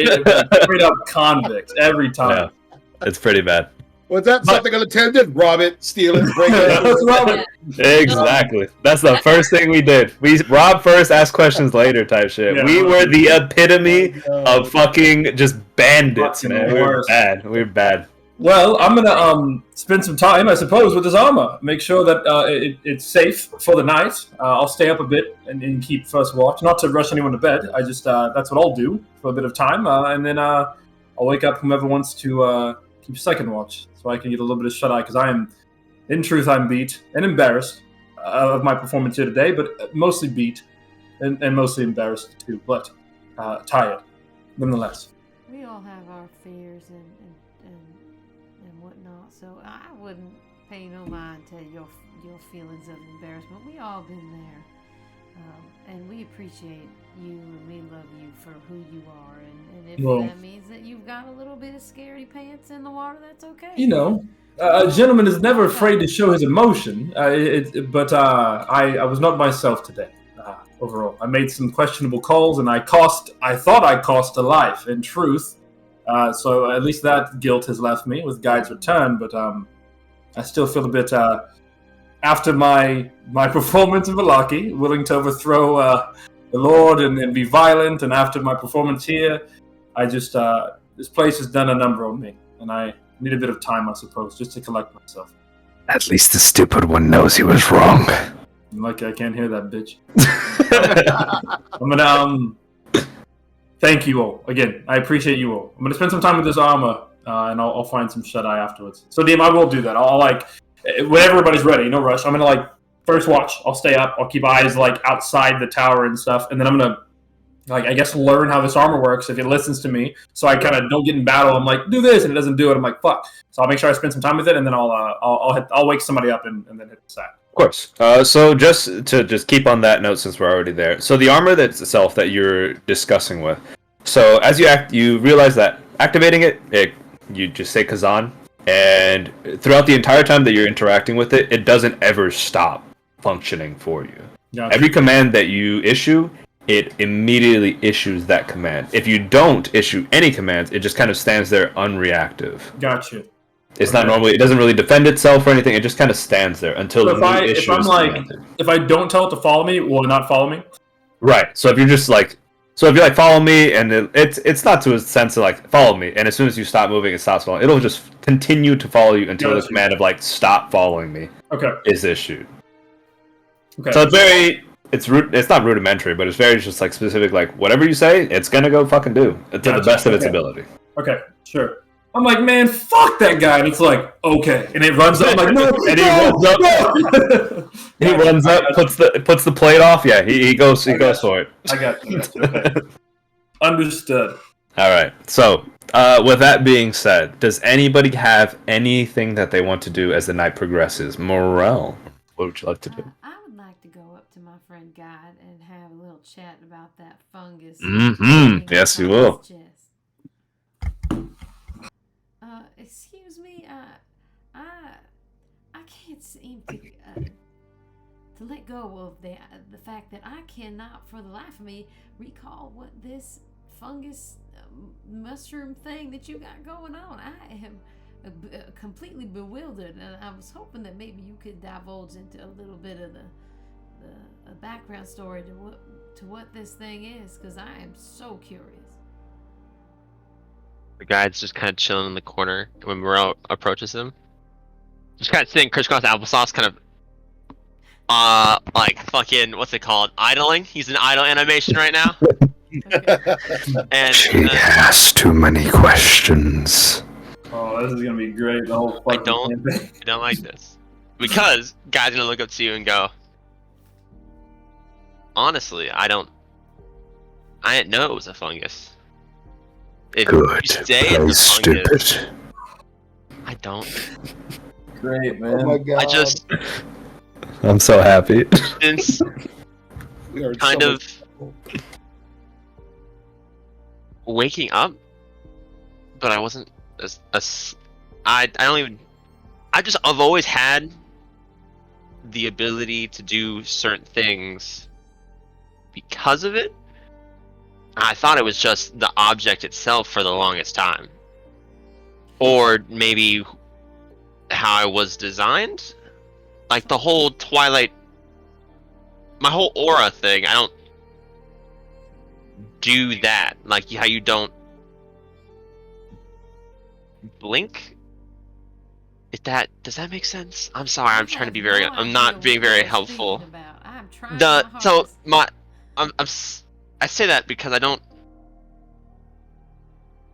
straight up convicts every time. Yeah, it's pretty bad. Was that something unattended? Rob it, steal it, break That's it. Robert. Exactly. That's the first thing we did. We rob first, ask questions later type shit. Yeah. We were the epitome of fucking just bandits, Fucking man. We were worst. bad. We were bad. Well, I'm gonna spend some time, I suppose, with this armor. Make sure that it's safe for the night. I'll stay up a bit and keep first watch. Not to rush anyone to bed. I just that's what I'll do for a bit of time, and then I'll wake up whomever wants to keep second watch, so I can get a little bit of shut eye. Because I am, in truth, I'm beat and embarrassed of my performance here today, but mostly beat and mostly embarrassed too, but tired nonetheless. We all have our fears and whatnot, so I wouldn't pay no mind to your feelings of embarrassment. We all been there, and we appreciate you and we love you for who you are. And if that means that you've got a little bit of scaredy pants in the water, that's okay. You know, a gentleman is never afraid to show his emotion. But I was not myself today. Overall, I made some questionable calls, and I thought I cost a life. In truth. So at least that guilt has left me with Guide's return, but I still feel a bit, after my performance in Vallaki, willing to overthrow the Lord and be violent, and after my performance here, I just, this place has done a number on me, and I need a bit of time, I suppose, just to collect myself. At least the stupid one knows he was wrong. Like I can't hear that bitch. I'm gonna, thank you all. Again, I appreciate you all. I'm going to spend some time with this armor, and I'll find some shut-eye afterwards. So, DM, I will do that. I'll, when everybody's ready, no rush, I'm going to, first watch. I'll stay up. I'll keep eyes, outside the tower and stuff. And then I'm going to, I guess, learn how this armor works if it listens to me. So I kind of don't get in battle. I'm like, do this, and it doesn't do it. I'm like, fuck. So I'll make sure I spend some time with it, and then I'll wake somebody up and then hit the sack. Of course. So just to keep on that note, since we're already there. So the armor itself that you're discussing with. So as you realize that activating it, you just say Kazan, and throughout the entire time that you're interacting with it, it doesn't ever stop functioning for you. Gotcha. Every command that you issue, it immediately issues that command. If you don't issue any commands, it just kind of stands there unreactive. Gotcha. It's not normally. It doesn't really defend itself or anything. It just kind of stands there until So the new issue is commanded. if I don't tell it to follow me, will it not follow me? Right. So if you're just if you're follow me, and it's not to a sense of follow me, and as soon as you stop moving, it stops following. It'll just continue to follow you until the command of stop following me is issued. Okay. So it's not rudimentary, but it's very just specific. Whatever you say, it's gonna go fucking do to the best of its ability. Okay. Sure. I'm like, man, fuck that guy, and it's okay, and it runs up. I'm like, no, and he runs up. No. He runs up, puts the plate off. Yeah, he goes for it. I got you. Okay. Understood. All right. So, with that being said, does anybody have anything that they want to do as the night progresses? Morel, what would you like to do? I would like to go up to my friend Guide and have a little chat about that fungus. Mm-hmm. Yes, you will. Excuse me. I can't seem to let go of the fact that I cannot, for the life of me, recall what this fungus mushroom thing that you got going on. I am completely bewildered, and I was hoping that maybe you could divulge into a little bit of the background story to what this thing is, because I am so curious. The guide's just kind of chilling in the corner when Morel approaches him. Just kind of sitting crisscross applesauce, kind of fucking, what's it called? Idling? He's in idle animation right now. And she has too many questions. Oh, this is gonna be great. The whole I fucking don't like this. Because guy's gonna look up to you and go, honestly, I didn't know it was a fungus. If Good. You say it's a fungus, stupid. I don't. Great, man. Oh my god. I'm so happy. Since We are kind so of waking up, but I wasn't I've always had the ability to do certain things because of it. I thought it was just the object itself for the longest time, or maybe how I was designed, like the whole Twilight, my whole aura thing. I don't do that, like how you don't blink Does that make sense? I'm sorry. I'm trying to be have very. no I'm idea not what being very you're helpful. speaking about. I'm trying my So hardest. I say that because I don't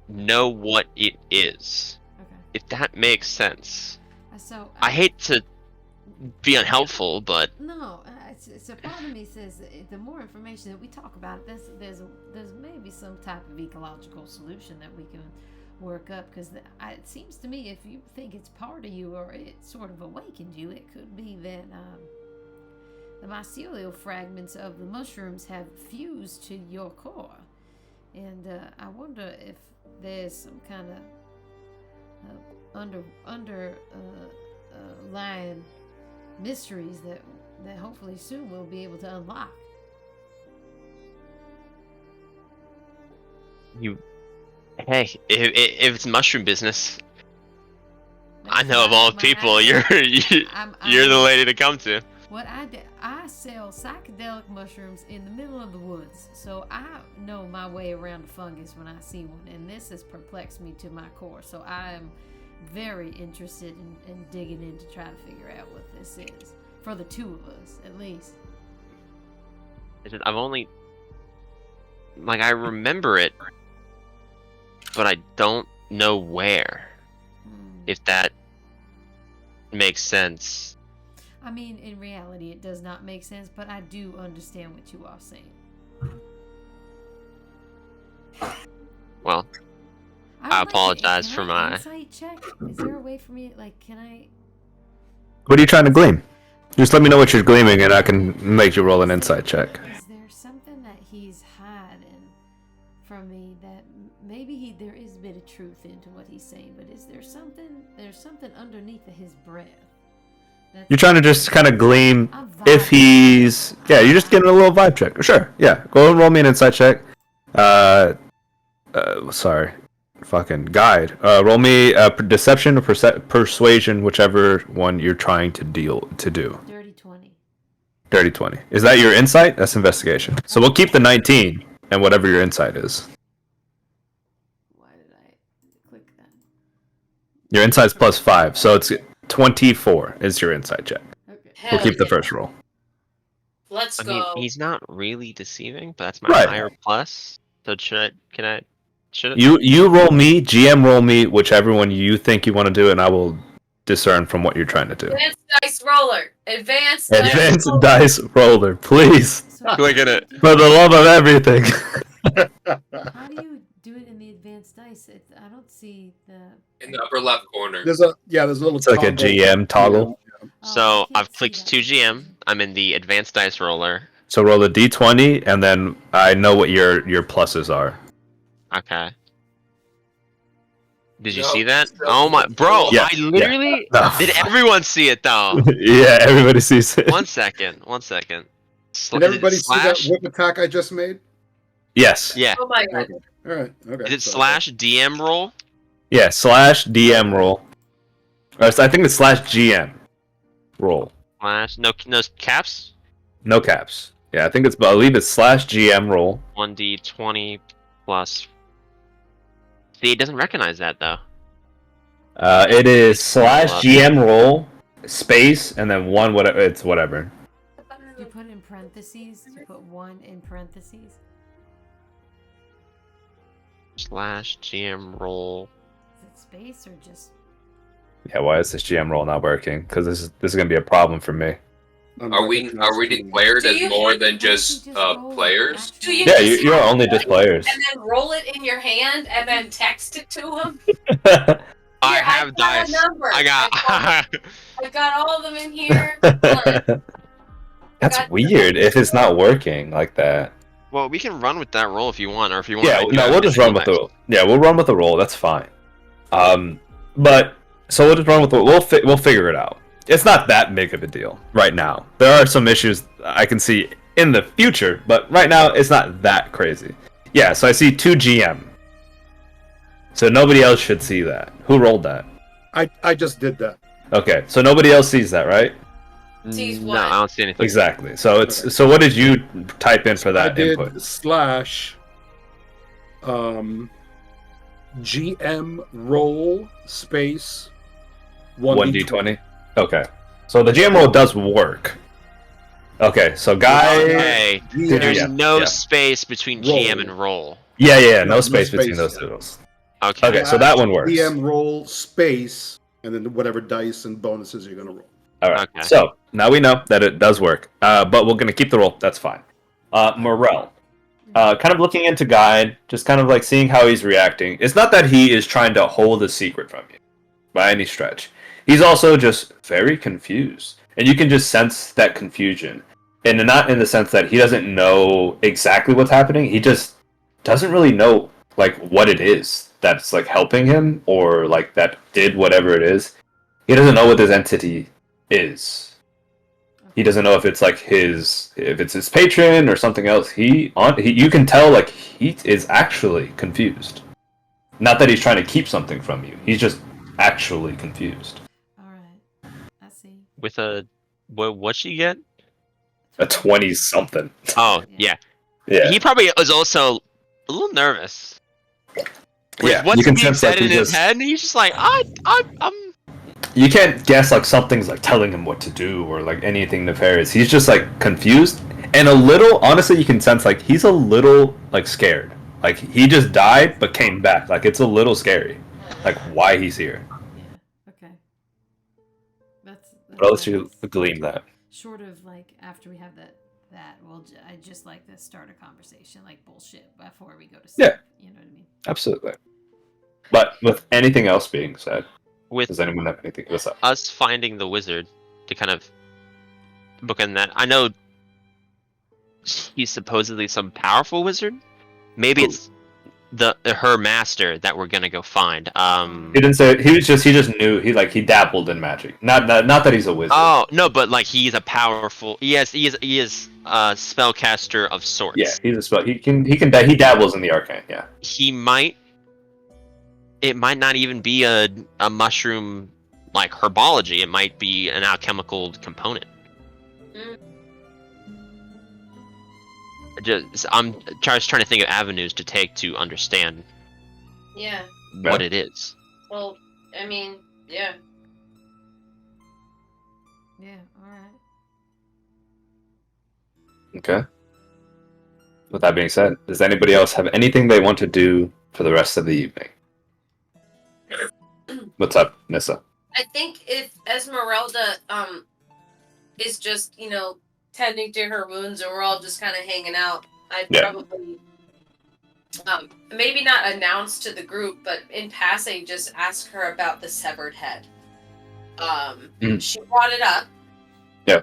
know what it is. Okay. If that makes sense. So I hate to be unhelpful, but No, so part of me says that the more information that we talk about, there's maybe some type of ecological solution that we can work up. Because it seems to me, if you think it's part of you or it sort of awakened you, it could be that the mycelial fragments of the mushrooms have fused to your core, and I wonder if there's some kind of underlying mysteries that hopefully soon we'll be able to unlock. hey, if it's mushroom business, I know of all people, you're the lady to come to. What I sell psychedelic mushrooms in the middle of the woods, so I know my way around a fungus when I see one, and this has perplexed me to my core. So I am very interested in digging in to try to figure out what this is for the two of us, at least. I've only I remember it, but I don't know where. If that makes sense. I mean, in reality, it does not make sense, but I do understand what you are saying. Well, I apologize for my insight check. Is there a way for me? Can I? What are you trying to glean? Just let me know what you're gleaming, and I can make you roll an insight check. Is there something that he's hiding from me that maybe there is a bit of truth into what he's saying, but is there something? There's something underneath of his breath. You're trying to just kind of glean if he's... Yeah, you're just getting a little vibe check. Sure, yeah. Go and roll me an insight check. Sorry. Fucking guide. Roll me deception or persuasion, whichever one you're trying to do. Dirty 20. Dirty 20. Is that your insight? That's investigation. So we'll keep the 19 and whatever your insight is. Why did I click that? Your insight's +5, so it's 24 is your insight check. Okay. We'll keep the first roll. Let's I go. mean, he's not really deceiving, but that's my Right. higher plus. So should it? You roll me, GM roll me, whichever one you think you want to do, and I will discern from what you're trying to do. Advanced dice roller. Advanced Dice roller, please. So Click in it. For the love of everything. how do you do it in the advanced dice? I don't see the. In the upper left corner. There's a little. It's like a toggle. GM toggle. So I can't I've see clicked that. 2GM. I'm in the advanced dice roller. So roll a d20, and then I know what your pluses are. Okay. Did you No, see that? still- Oh my, bro! Yeah, I literally No. did. Everyone see it though? Yeah, everybody sees it. One second. Did everybody see that slash? whip attack I just made? Yes. Yeah. Oh my god. All right. Okay. Is it so- slash DM roll? Yeah, /DM roll. Or I think it's /GM roll. Slash no caps. No caps. Yeah, I believe it's /GM roll. 1d20 plus. See, it doesn't recognize that though. It is /GM roll space and then one whatever. It's whatever. You put in parentheses. You put 1 in parentheses. Slash GM roll. Is it space or just? Yeah, why is this GM roll not working? Because this is gonna be a problem for me. Are we declared Do as you- more than just players? Do you Yeah, just you're roll only it just players. and then roll it in your hand and then text it to him? I Here, have I've got dice. a number. I got. I've got all of them in here. Look, That's weird if it's not working like that. Well, we can run with that roll if you want, or if you want. Yeah, I do no, have we'll just run with additional the. Yeah, we'll run with the roll. That's fine. But so we'll just run with the. We'll figure it out. It's not that big of a deal right now. There are some issues I can see in the future, but right now it's not that crazy. Yeah, so I see 2 GM. So nobody else should see that. Who rolled that? I just did that. Okay, so nobody else sees that, right? Sees No, what? I don't see anything. Exactly. So it's so. What did you type in for I that did input? /GM roll space 1d20. Okay, so the GM roll does work. Okay, so guy. Okay, there's Yeah, no yeah. space between Roll. GM and roll. Yeah, No no space between space. those two rolls. Okay. Okay, so that one works. DM roll space, and then whatever dice and bonuses you're gonna roll. All right. Okay. So now we know that it does work, but we're gonna keep the roll. That's fine. Morel, kind of looking into Guide, just kind of like seeing how he's reacting. It's not that he is trying to hold a secret from you, by any stretch. He's also just very confused, and you can just sense that confusion, and not in the sense that he doesn't know exactly what's happening. He just doesn't really know like what it is that's like helping him, or like that did whatever it is. He doesn't know what this entity is. He doesn't know if it's like if it's his patron or something else. You can tell like he is actually confused. Not that he's trying to keep something from you. He's just actually confused. All right. I see. With a what'd she get? A 20 something. Oh yeah. Yeah. He probably was also a little nervous. With Yeah, what's you can being sense, said like, in he his just- head, and he's just like, I'm. You can't guess like something's like telling him what to do or like anything nefarious. He's just like confused and a little. Honestly, you can sense like he's a little like scared. Like he just died but came back. Like it's a little scary. Like why he's here. Yeah. Okay. That's What else you nice. glean that? Short of like after we have that well, I just like to start a conversation like bullshit before we go to sleep. Yeah. You know what I mean? Absolutely. But with anything else being said, With does anyone have anything? What's up? us finding the wizard to kind of bookend that. I know he's supposedly some powerful wizard. Maybe it's her master that we're gonna go find. He didn't say. He just knew. He dabbled in magic. Not that he's a wizard. Oh no, but like he's a powerful. He is a spellcaster of sorts. Yeah, he's a spell. He dabbles in the arcane. Yeah. He might. It might not even be a mushroom like herbology. It might be an alchemical component. I'm just trying to think of avenues to take to understand Yeah. what it is. Well, I mean, yeah. Yeah. All right. Okay. With that being said, does anybody else have anything they want to do for the rest of the evening? What's up, Nissa? I think if Esmeralda is just, tending to her wounds and we're all just kind of hanging out, I'd probably maybe not announce to the group, but in passing just ask her about the severed head. She brought it up. Yeah.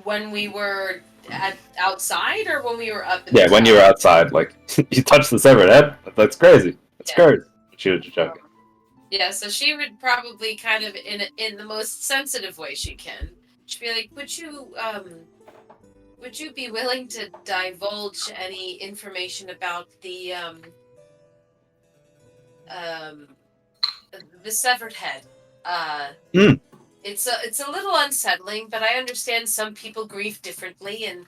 When we were outside or when we were up in Yeah, the when you were tower? outside, like you touched the severed head. That's crazy. That's crazy. She was just joking. Yeah, so she would probably kind of in the most sensitive way she can. She'd be like, would you be willing to divulge any information about the severed head? It's a little unsettling, but I understand some people grieve differently, and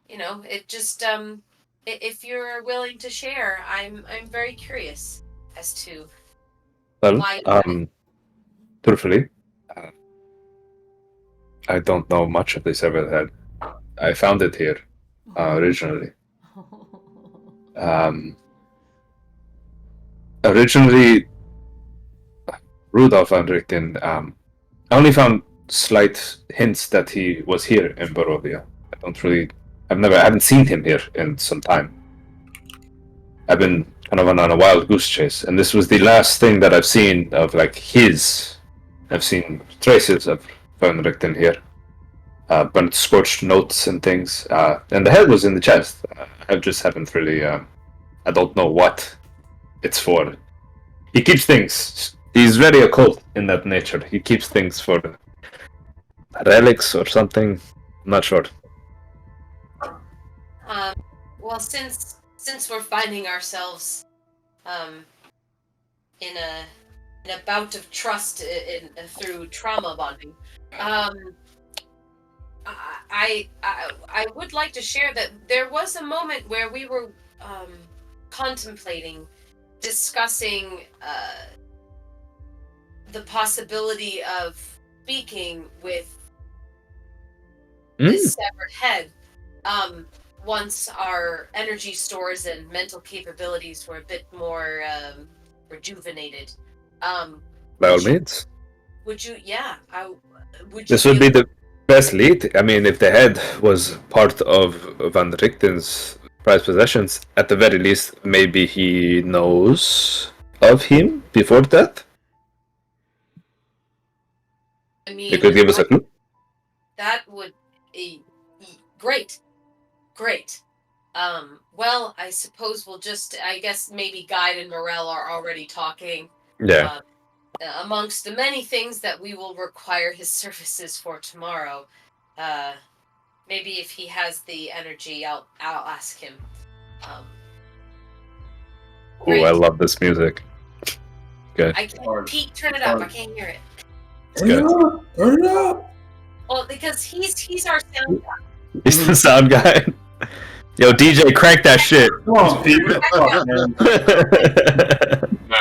it just if you're willing to share, I'm very curious as to Well, why. truthfully, I don't know much of the severed head. I found it here originally. Originally, Rudolph and Ricken, I only found slight hints that he was here in Barovia. I haven't seen him here in some time. I've been kind of on a wild goose chase, and this was the last thing that I've seen of like his. I've seen traces of Von Richten here. Burnt, scorched notes and things. And the head was in the chest. I just haven't really. I don't know what it's for. He keeps things. He's very occult in that nature. He keeps things for relics or something. I'm not sure. Well, since we're finding ourselves in a bout of trust through trauma bonding, I would like to share that there was a moment where we were discussing the possibility of speaking with this severed head. Once our energy stores and mental capabilities were a bit more rejuvenated. By all means. Would you? Yeah. Would you? This would be the best lead. I mean, if the head was part of Van Richten's prized possessions, at the very least, maybe he knows of him before death. I mean, You could give us a clue. That would be great. Great. Well, I suppose we'll just, I guess maybe Guide and Morel are already talking. Yeah. Amongst the many things that we will require his services for tomorrow. Maybe if he has the energy, I'll ask him. Oh, I love this music. Good. I can't, Pete, turn it up. I can't hear it. It's good. Turn it up. Well, because he's our sound guy. He's the sound guy. Yo, DJ, crank that shit. Come on, Pete. What the fuck, man? No,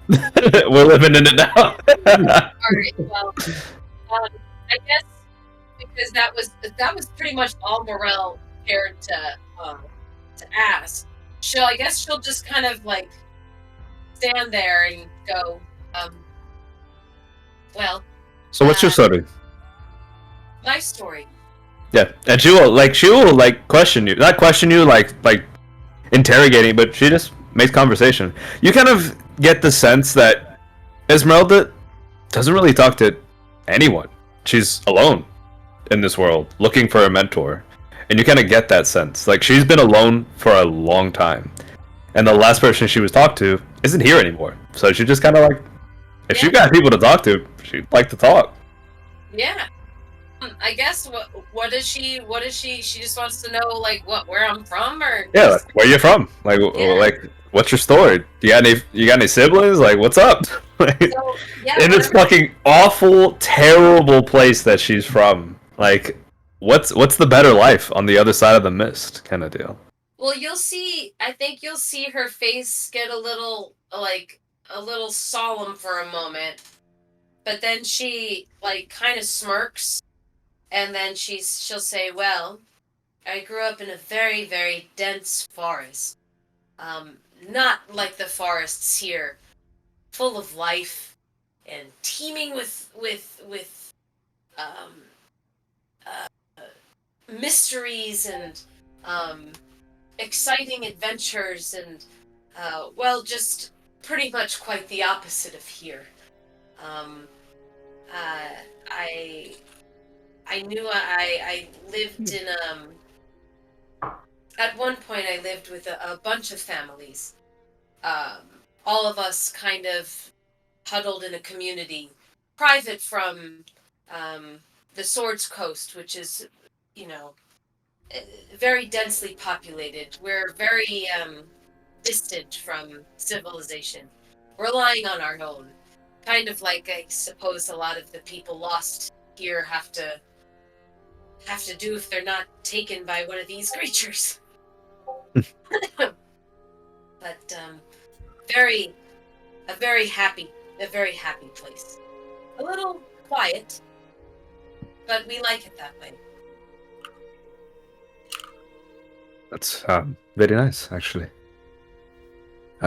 We're living in it now. Alright, well, I guess because that was pretty much all Morel cared to ask. I guess she'll just kind of like stand there and go, well. So what's your story? My story. Yeah, and she will question you, not question you like interrogating, but she just makes conversation. You kind of get the sense that Esmeralda doesn't really talk to anyone. She's alone in this world, looking for a mentor, and you kind of get that sense. Like she's been alone for a long time, and the last person she was talked to isn't here anymore. So she just kind of like, if she got people to talk to, she'd like to talk. Yeah. I guess what is she? She just wants to know like where I'm from, or yeah, like, where you from? Like, like, what's your story? You got any siblings? Like, what's up? Like, so, yeah, in this fucking awful, terrible place that she's from. Like, what's the better life on the other side of the mist, kind of deal. Well, you'll see. I think you'll see her face get a little solemn for a moment, but then she like kind of smirks. And then she'll say, well, I grew up in a very, very dense forest. Not like the forests here, full of life and teeming with mysteries and exciting adventures and, just pretty much quite the opposite of here. I knew I lived in at one point I lived with a bunch of families. All of us kind of huddled in a community, private from the Swords Coast, which is, very densely populated. We're very distant from civilization, relying on our own. Kind of like I suppose a lot of the people lost here have to do if they're not taken by one of these creatures. But a very happy place. A little quiet, but we like it that way. That's very nice, actually.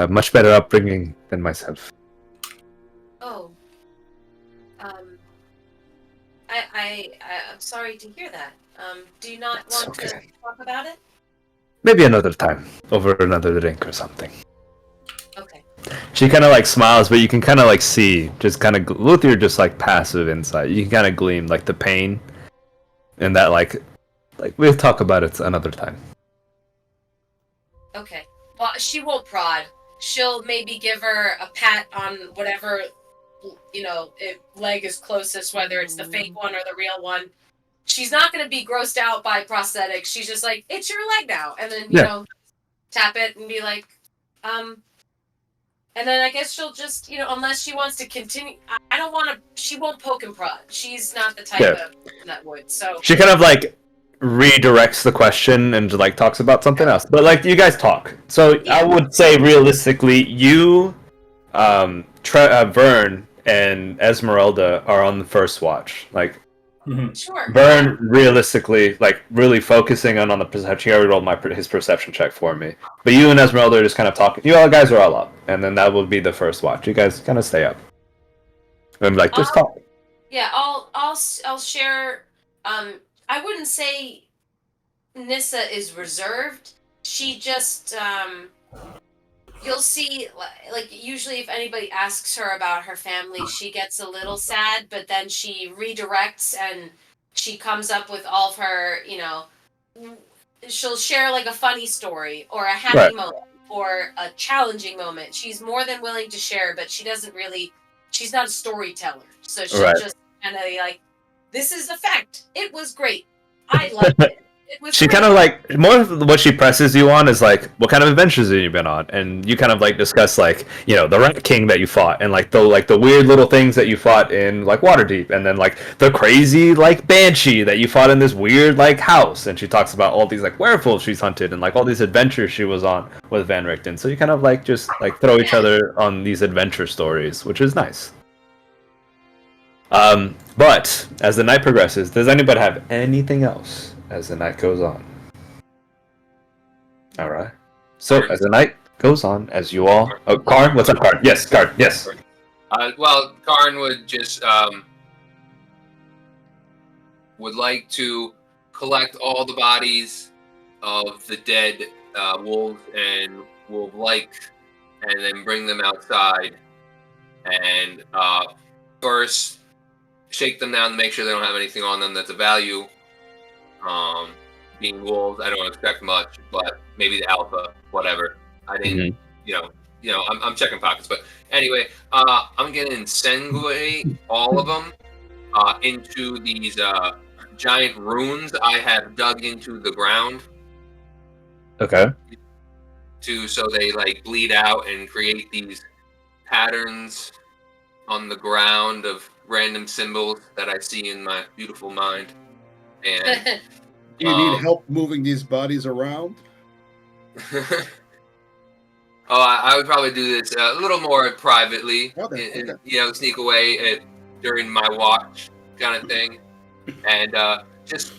Much better upbringing than myself. Oh. I'm sorry to hear that. Do you not want to talk about it? Maybe another time, over another drink or something. Okay. She kind of like smiles, but you can kind of like see, just kind of with your just like passive insight, you can kind of gleam like the pain, and that like we'll talk about it another time. Okay. Well, she won't prod. She'll maybe give her a pat on whatever, leg is closest, whether it's the fake one or the real one. She's not going to be grossed out by prosthetics. She's just like, it's your leg now. And then, tap it and be like, and then I guess she'll just, unless she wants to continue, I don't want to, she won't poke and prod. She's not the type of that would, so. She kind of like redirects the question and like talks about something else. But like, you guys talk. So I would say realistically, you, Vern, and Esmeralda are on the first watch. Like, Sure. Vern realistically, like, really focusing on the perception. He already rolled his perception check for me. But you and Esmeralda are just kind of talking. You all guys are all up, and then that will be the first watch. You guys kind of stay up. And like, just talk. Yeah, I'll share. I wouldn't say Nissa is reserved. She just you'll see, like, usually if anybody asks her about her family, she gets a little sad, but then she redirects and she comes up with all of her, she'll share like a funny story or a happy moment or a challenging moment. She's more than willing to share, but she's not a storyteller. So she'll just kind of like, this is the fact. It was great. I liked it. She kind of like, more of what she presses you on is like, what kind of adventures have you been on? And you kind of like discuss like, the Rat King that you fought, and like the weird little things that you fought in like Waterdeep, and then like the crazy like banshee that you fought in this weird like house. And she talks about all these like werewolves she's hunted and like all these adventures she was on with Van Richten. So you kind of like just like throw each other on these adventure stories, which is nice. But as the night progresses, does anybody have anything else as the night goes on? Alright. So, as the night goes on, as you all... Oh, Karn? What's up, Karn? Yes, Karn, yes. Well, Karn would just, would like to collect all the bodies of the dead wolves and wolf-like, and then bring them outside, and first shake them down to make sure they don't have anything on them that's of value. Being wolves, I don't expect much, but maybe the alpha, whatever. I didn't, I'm checking pockets. But anyway, I'm gonna incendiate all of them into these giant runes I have dug into the ground. Okay. So they like bleed out and create these patterns on the ground of random symbols that I see in my beautiful mind. And do you need help moving these bodies around? I would probably do this a little more privately, Okay. Sneak away during my watch kind of thing, and just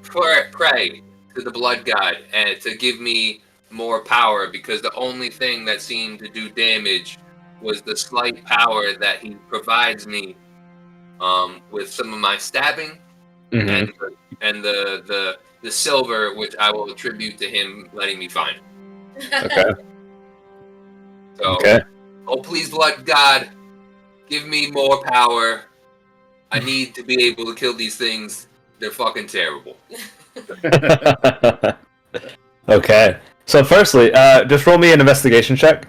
pray to the blood god and to give me more power, because the only thing that seemed to do damage was the slight power that he provides me with some of my stabbing, and the silver, which I will attribute to him letting me find. Okay. So, oh please, blood god, give me more power. I need to be able to kill these things. They're fucking terrible. Okay. So firstly, just roll me an investigation check.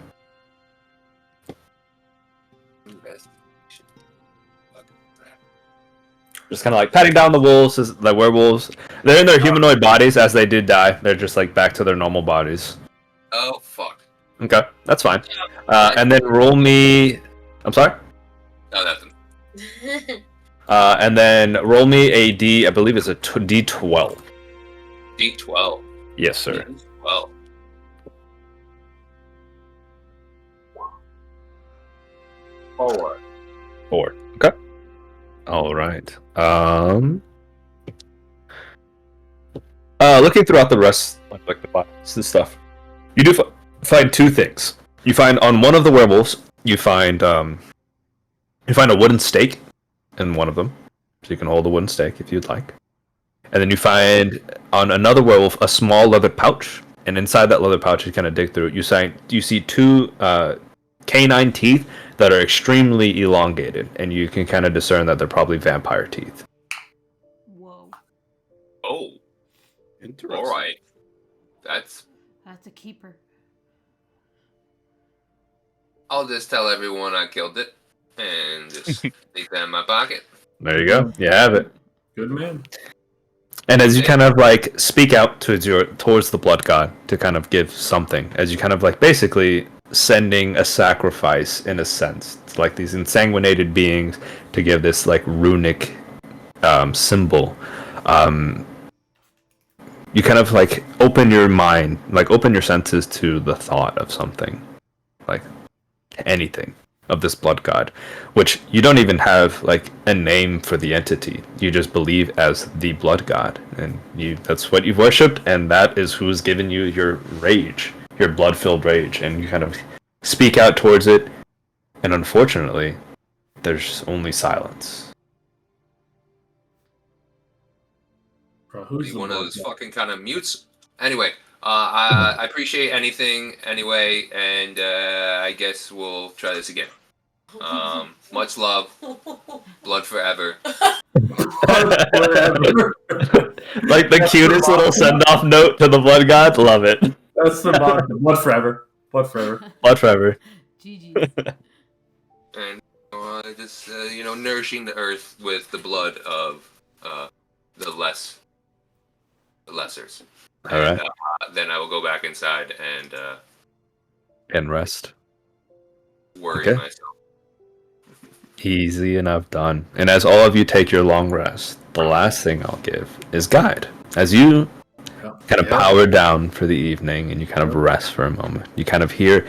Just kind of like patting down the wolves, the werewolves. They're in their humanoid bodies as they did die. They're just like back to their normal bodies. Oh, fuck. Okay, that's fine. And then roll me... I'm sorry? No, nothing. And then roll me a D, I believe it's a D12. D12? Yes, sir. D12. Four. Okay. All right. Looking throughout the rest, like the boxes and stuff, you do find two things. You find on one of the werewolves, you find a wooden stake in one of them, so you can hold a wooden stake if you'd like. And then you find on another werewolf a small leather pouch, and inside that leather pouch, you kind of dig through it. You see two canine teeth that are extremely elongated, and you can kind of discern that they're probably vampire teeth. Whoa. Oh. Interesting. All right. That's a keeper. I'll just tell everyone I killed it and just leave that in my pocket. There you go. You have it. Good man. And as you kind of like speak out towards the blood god to kind of give something, as you kind of like basically sending a sacrifice in a sense, to like these ensanguinated beings to give this like runic symbol. You kind of like open your mind, like open your senses to the thought of something, like anything. of this blood god, which you don't even have like a name for the entity. You just believe as the blood god, and that's what you've worshipped, and that is who's given you your rage, your blood-filled rage, and you kind of speak out towards it, and unfortunately, there's only silence. Bro, who's Be the one of blood those god? fucking kind of mutes. Anyway, I appreciate anything anyway, and I guess we'll try this again. Much love, blood forever. Whatever. Like the cutest little send-off note to the blood god. Love it. That's the mantra. Blood forever. Blood forever. Blood forever. GG's. And just nourishing the earth with the blood of the lessers. All right. Then I will go back inside And rest. worry Okay. myself. Easy enough done. And as all of you take your long rest, the last thing I'll give is guide. As you kind of power down for the evening and you kind of rest for a moment, you kind of hear.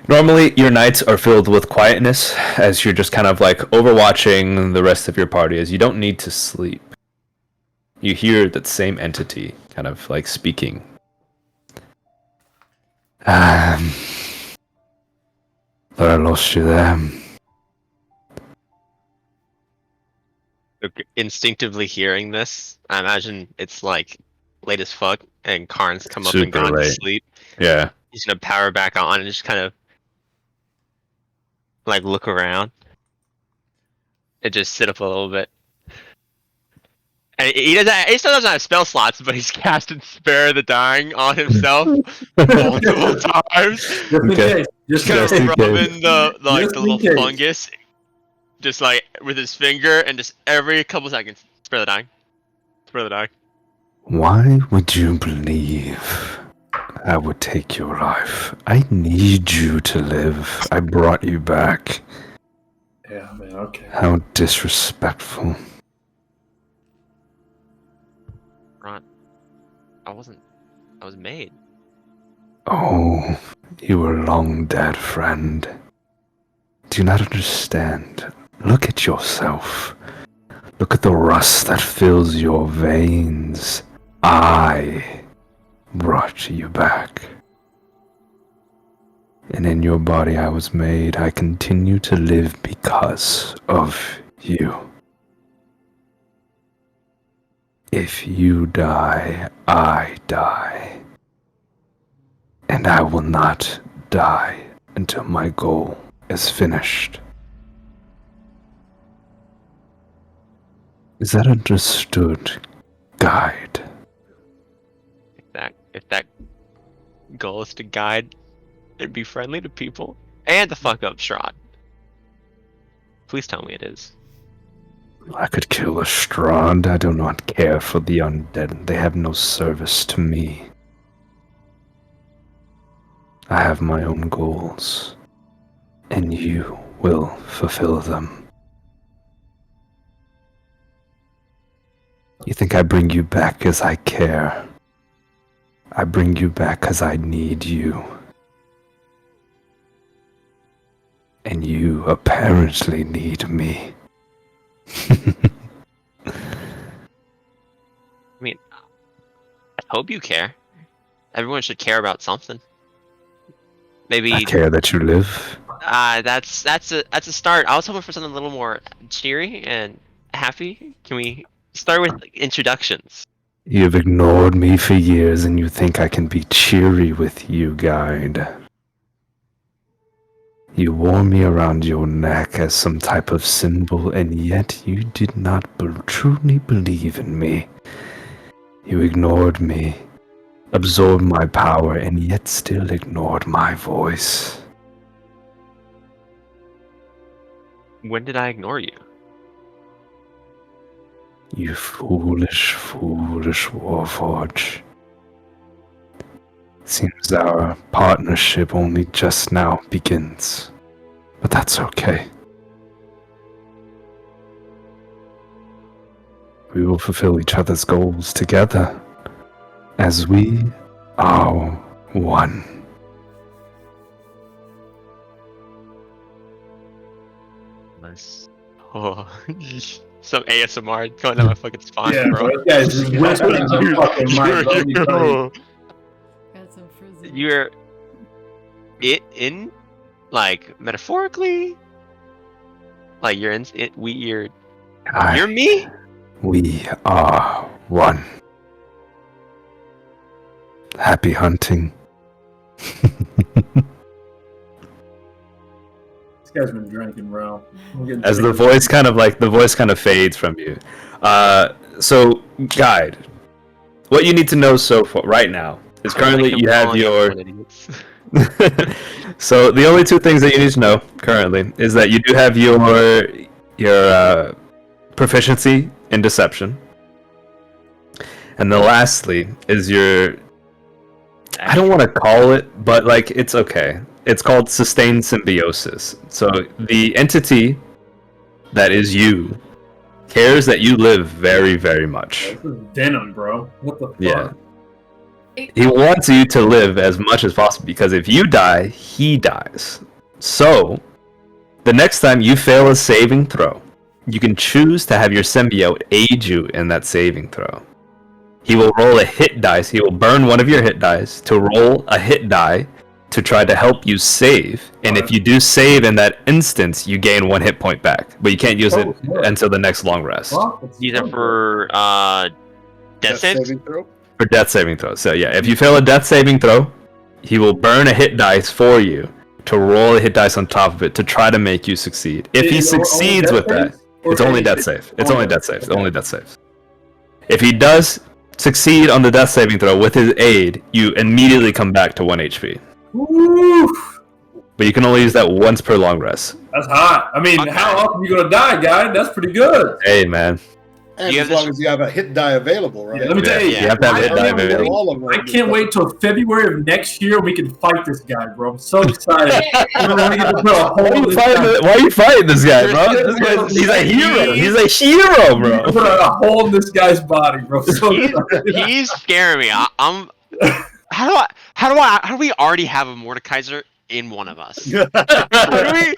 Normally, your nights are filled with quietness as you're just kind of like overwatching the rest of your party, as you don't need to sleep. You hear that same entity kind of like speaking. Thought I lost you there. Instinctively hearing this, I imagine it's like late as fuck, and Karn's come up and Super gone to late. sleep. Yeah. He's gonna power back on and just kind of like look around and just sit up a little bit. And he still doesn't have spell slots, but he's casted Spare the Dying on himself multiple times. Just in Okay. case. Just Kind in of in case. case. rubbing the Just in little case. fungus, just like with his finger, and just every couple seconds, Spare the Dying, Spare the Dying. Why would you believe I would take your life? I need you to live. I brought you back. Yeah, man, okay. How disrespectful. Ron, I was made. Oh, you were long dead, friend. Do you not understand? Look at yourself. Look at the rust that fills your veins. I brought you back. And in your body I was made. I continue to live because of you. If you die, I die. And I will not die until my goal is finished. Is that understood, guide? If that goal is to guide and be friendly to people and to fuck up Strahd, please tell me it is. I could kill a Strahd. I do not care for the undead. They have no service to me. I have my own goals, and you will fulfill them. You think I bring you back because I care? I bring you back because I need you. And you apparently need me. I mean, I hope you care. Everyone should care about something. Maybe I care that you live. that's a start. I was hoping for something a little more cheery and happy. Can we start with introductions? You've ignored me for years and you think I can be cheery with you, guide. You wore me around your neck as some type of symbol, and yet you did not truly believe in me. You ignored me, absorbed my power, and yet still ignored my voice. When did I ignore you? You foolish, foolish Warforge. Seems our partnership only just now begins. But that's okay. We will fulfill each other's goals together, as we are one. Yes. Oh. Some ASMR going down my fucking spine, Yeah, bro. bro. This guy's just whispering some fucking mind. Let me tell you. Got some frizzle. You're in like metaphorically, like you're in it. You're me. We are one. Happy hunting. This guy's been drinking, bro. I'm getting As the sick. voice kind of fades from you. So guide. What you need to know so far right now is currently you have your. So the only two things that you need to know currently is that you do have your proficiency in deception, and then lastly is your. I don't want to call it, but like it's okay. It's called sustained symbiosis. So the entity that is you cares that you live very, very much. This is venom, bro. What the fuck? Yeah. He wants you to live as much as possible because if you die, he dies. So, the next time you fail a saving throw, you can choose to have your symbiote aid you in that saving throw. He will roll a hit dice. He will burn one of your hit dice to roll a hit die to try to help you save. And if you do save in that instance, you gain 1 hit point back. But you can't use it until the next long rest. These are for death saves. throw? For death saving throws. So yeah, if you fail a death saving throw, he will burn a hit dice for you to roll a hit dice on top of it to try to make you succeed. If he succeeds with that, it's only death save. It's only death saves. Only death saves. If he does succeed on the death saving throw with his aid, you immediately come back to 1 HP. Oof. But you can only use that once per long rest. That's hot. I mean, how often are you gonna die, guy? That's pretty good. Hey man. And You as have long as you have a hit die available, right? Yeah, let me tell you, You have to have hit die available. All of them. I can't wait till February of next year we can fight this guy, bro. I'm so excited. We're gonna get to put a hole in this guy. Why are you fighting this guy, bro? He's a hero. He's a hero, bro. Put a hole in this guy's body, bro. So excited. He's scaring me. I'm. How do we already have a Mordekaiser in one of us? How do we?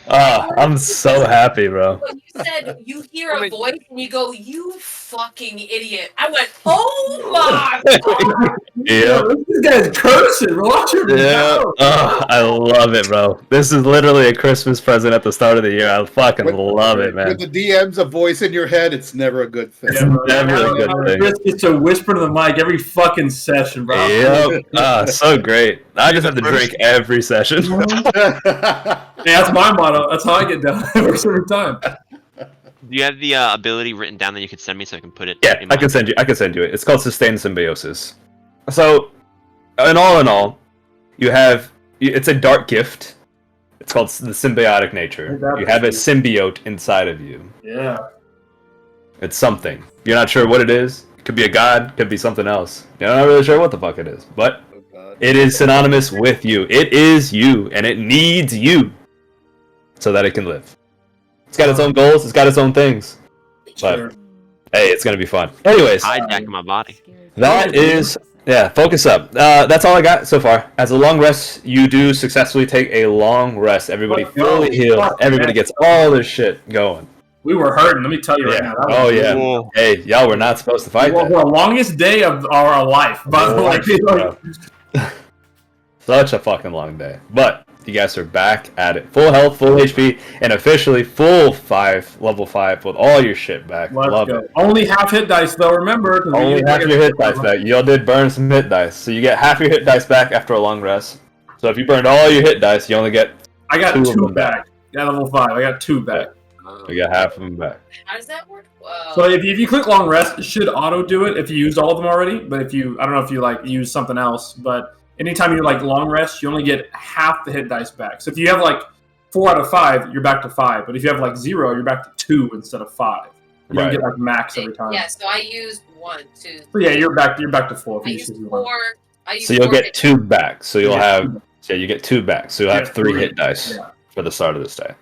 I'm so happy, bro. When you said you hear a voice and you go, "You fucking idiot," I went, "Oh my god!" Yeah. This guy's cursing, bro. Watch him. Yeah. Oh, I love it, bro. This is literally a Christmas present at the start of the year. I fucking love it, man. With the DM's a voice in your head, it's never a good thing. It's never a good thing. Chris gets to whisper to the mic every fucking session, bro. Yep. So great. I just have to drink every session. Yeah, that's my motto. That's how I get down every time. Do you have the ability written down that you could send me so I can put it? Yeah, in I can send you it. It's called sustained symbiosis. So, in all, it's a dark gift. It's called the symbiotic nature. You have a symbiote inside of you. Yeah. It's something. You're not sure what it is. It could be a god, could be something else. You're not really sure what the fuck it is. But it is synonymous with you. It is you, and it needs you so that it can live. It's got its own goals, it's got its own things. But Sure. hey, it's gonna be fun. Anyways, Hijacking my body. that is focus up. That's all I got so far. As a long rest, you do successfully take a long rest. Everybody fully healed. Everybody gets all their shit going. We were hurting, let me tell you right now. That was- Oh yeah. Cool. Hey, y'all were not supposed to fight Well, that. the longest day of our life. By the way, Such a fucking long day. But you guys are back at it. Full health, full HP, and officially level 5 with all your shit back. let's Love go. it. Only half hit dice though, remember? 'cause we Only get half like your a- hit dice back. Y'all did burn some hit dice. So you get half your hit dice back after a long rest. So if you burned all your hit dice, you only get I got 2 of 2 them back. Yeah, level 5. I got 2 back. you got half of them back. How does that work? Whoa. So if you click long rest, it should auto do it if you used all of them already. But if you, I don't know if you like use something else, but anytime you like long rest, you only get half the hit dice back. So if you have like 4 out of 5, you're back to 5. But if you have like 0, you're back to 2 instead of 5. You don't Right. get like max every time. Yeah, so I used 1, 2. So yeah, you're back to 4. If I you used use 4. I used So you'll 4 get hit 2 back. So you'll Yeah. have you get 2 back. So you'll have Yeah, 3 3. hit dice Yeah. for the start of this day.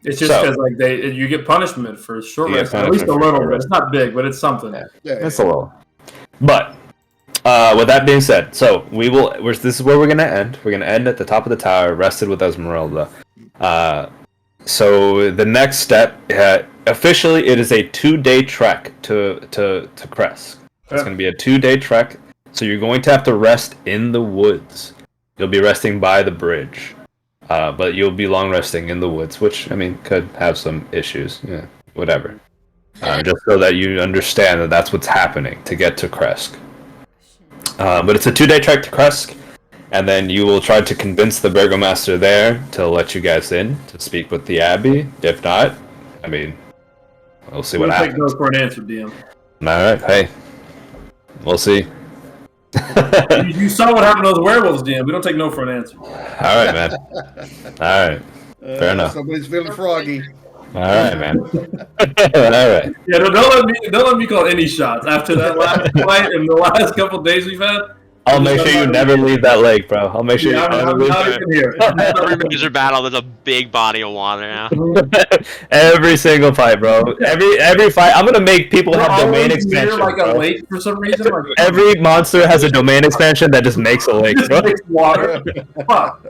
It's just So- because like you get punishment for short You get rest. At least a punishment for little short bit. rest. It's not big, but it's something. Yeah. Yeah, That's a little. But with that being said, so this is where we're gonna end. We're gonna end at the top of the tower, rested with Esmeralda. So the next step, officially, it is a 2-day trek to Kresk. It's going to be a 2-day trek. So you're going to have to rest in the woods. You'll be resting by the bridge, but you'll be long resting in the woods, which I mean could have some issues. Yeah, whatever. Just so that you understand that that's what's happening to get to Kresk. But it's a 2-day trek to Kresk, and then you will try to convince the burgomaster there to let you guys in to speak with the abbey. If not, I mean, we'll see what happens. Take no for an answer, DM. All right, hey, we'll see. You saw what happened to those werewolves, DM. We don't take no for an answer. All right, man. All right, fair enough. Somebody's feeling froggy. All right, man. All right. Yeah, don't let me call any shots after that last fight and the last couple of days we've had. I'll make sure you never leave that lake, bro. I'll make sure you never leave that. Every major battle, there's a big body of water now. Every single fight, bro. Every fight. I'm gonna make people have domain expansion. Like a lake for some reason. Like, every monster has a domain expansion that just makes a lake, bro. Makes water. Fuck.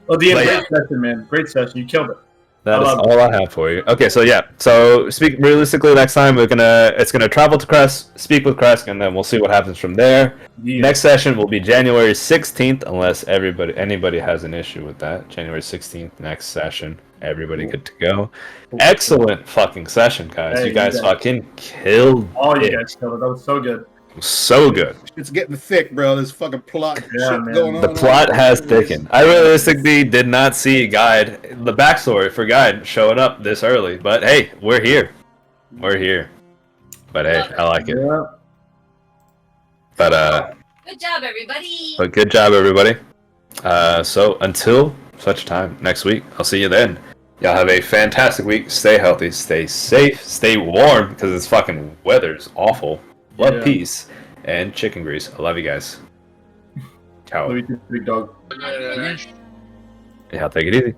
Well, DM, great session, man. Great session. You killed it. That is all I have for you. Okay, so yeah. So speak realistically next time it's gonna travel to Kresk, speak with Kresk, and then we'll see what happens from there. Yeah. Next session will be January 16th, unless anybody has an issue with that. January 16th, next session. Everybody good to go. Excellent fucking session, guys. Hey, you guys fucking killed all it. you guys killed it. That was so good. So good. It's getting thick, bro. This fucking plot shit going on. The plot has thickened. I realistically did not see Guide, the backstory for Guide showing up this early, but hey, we're here. We're here. But hey, I like it. Yeah. But Good job, everybody. But good job, everybody. So until such time next week, I'll see you then. Y'all have a fantastic week. Stay healthy, stay safe, stay warm because this fucking weather's awful. Love, peace, and chicken grease. I love you guys. Ciao. Love you too, big dog. Yeah, take it easy.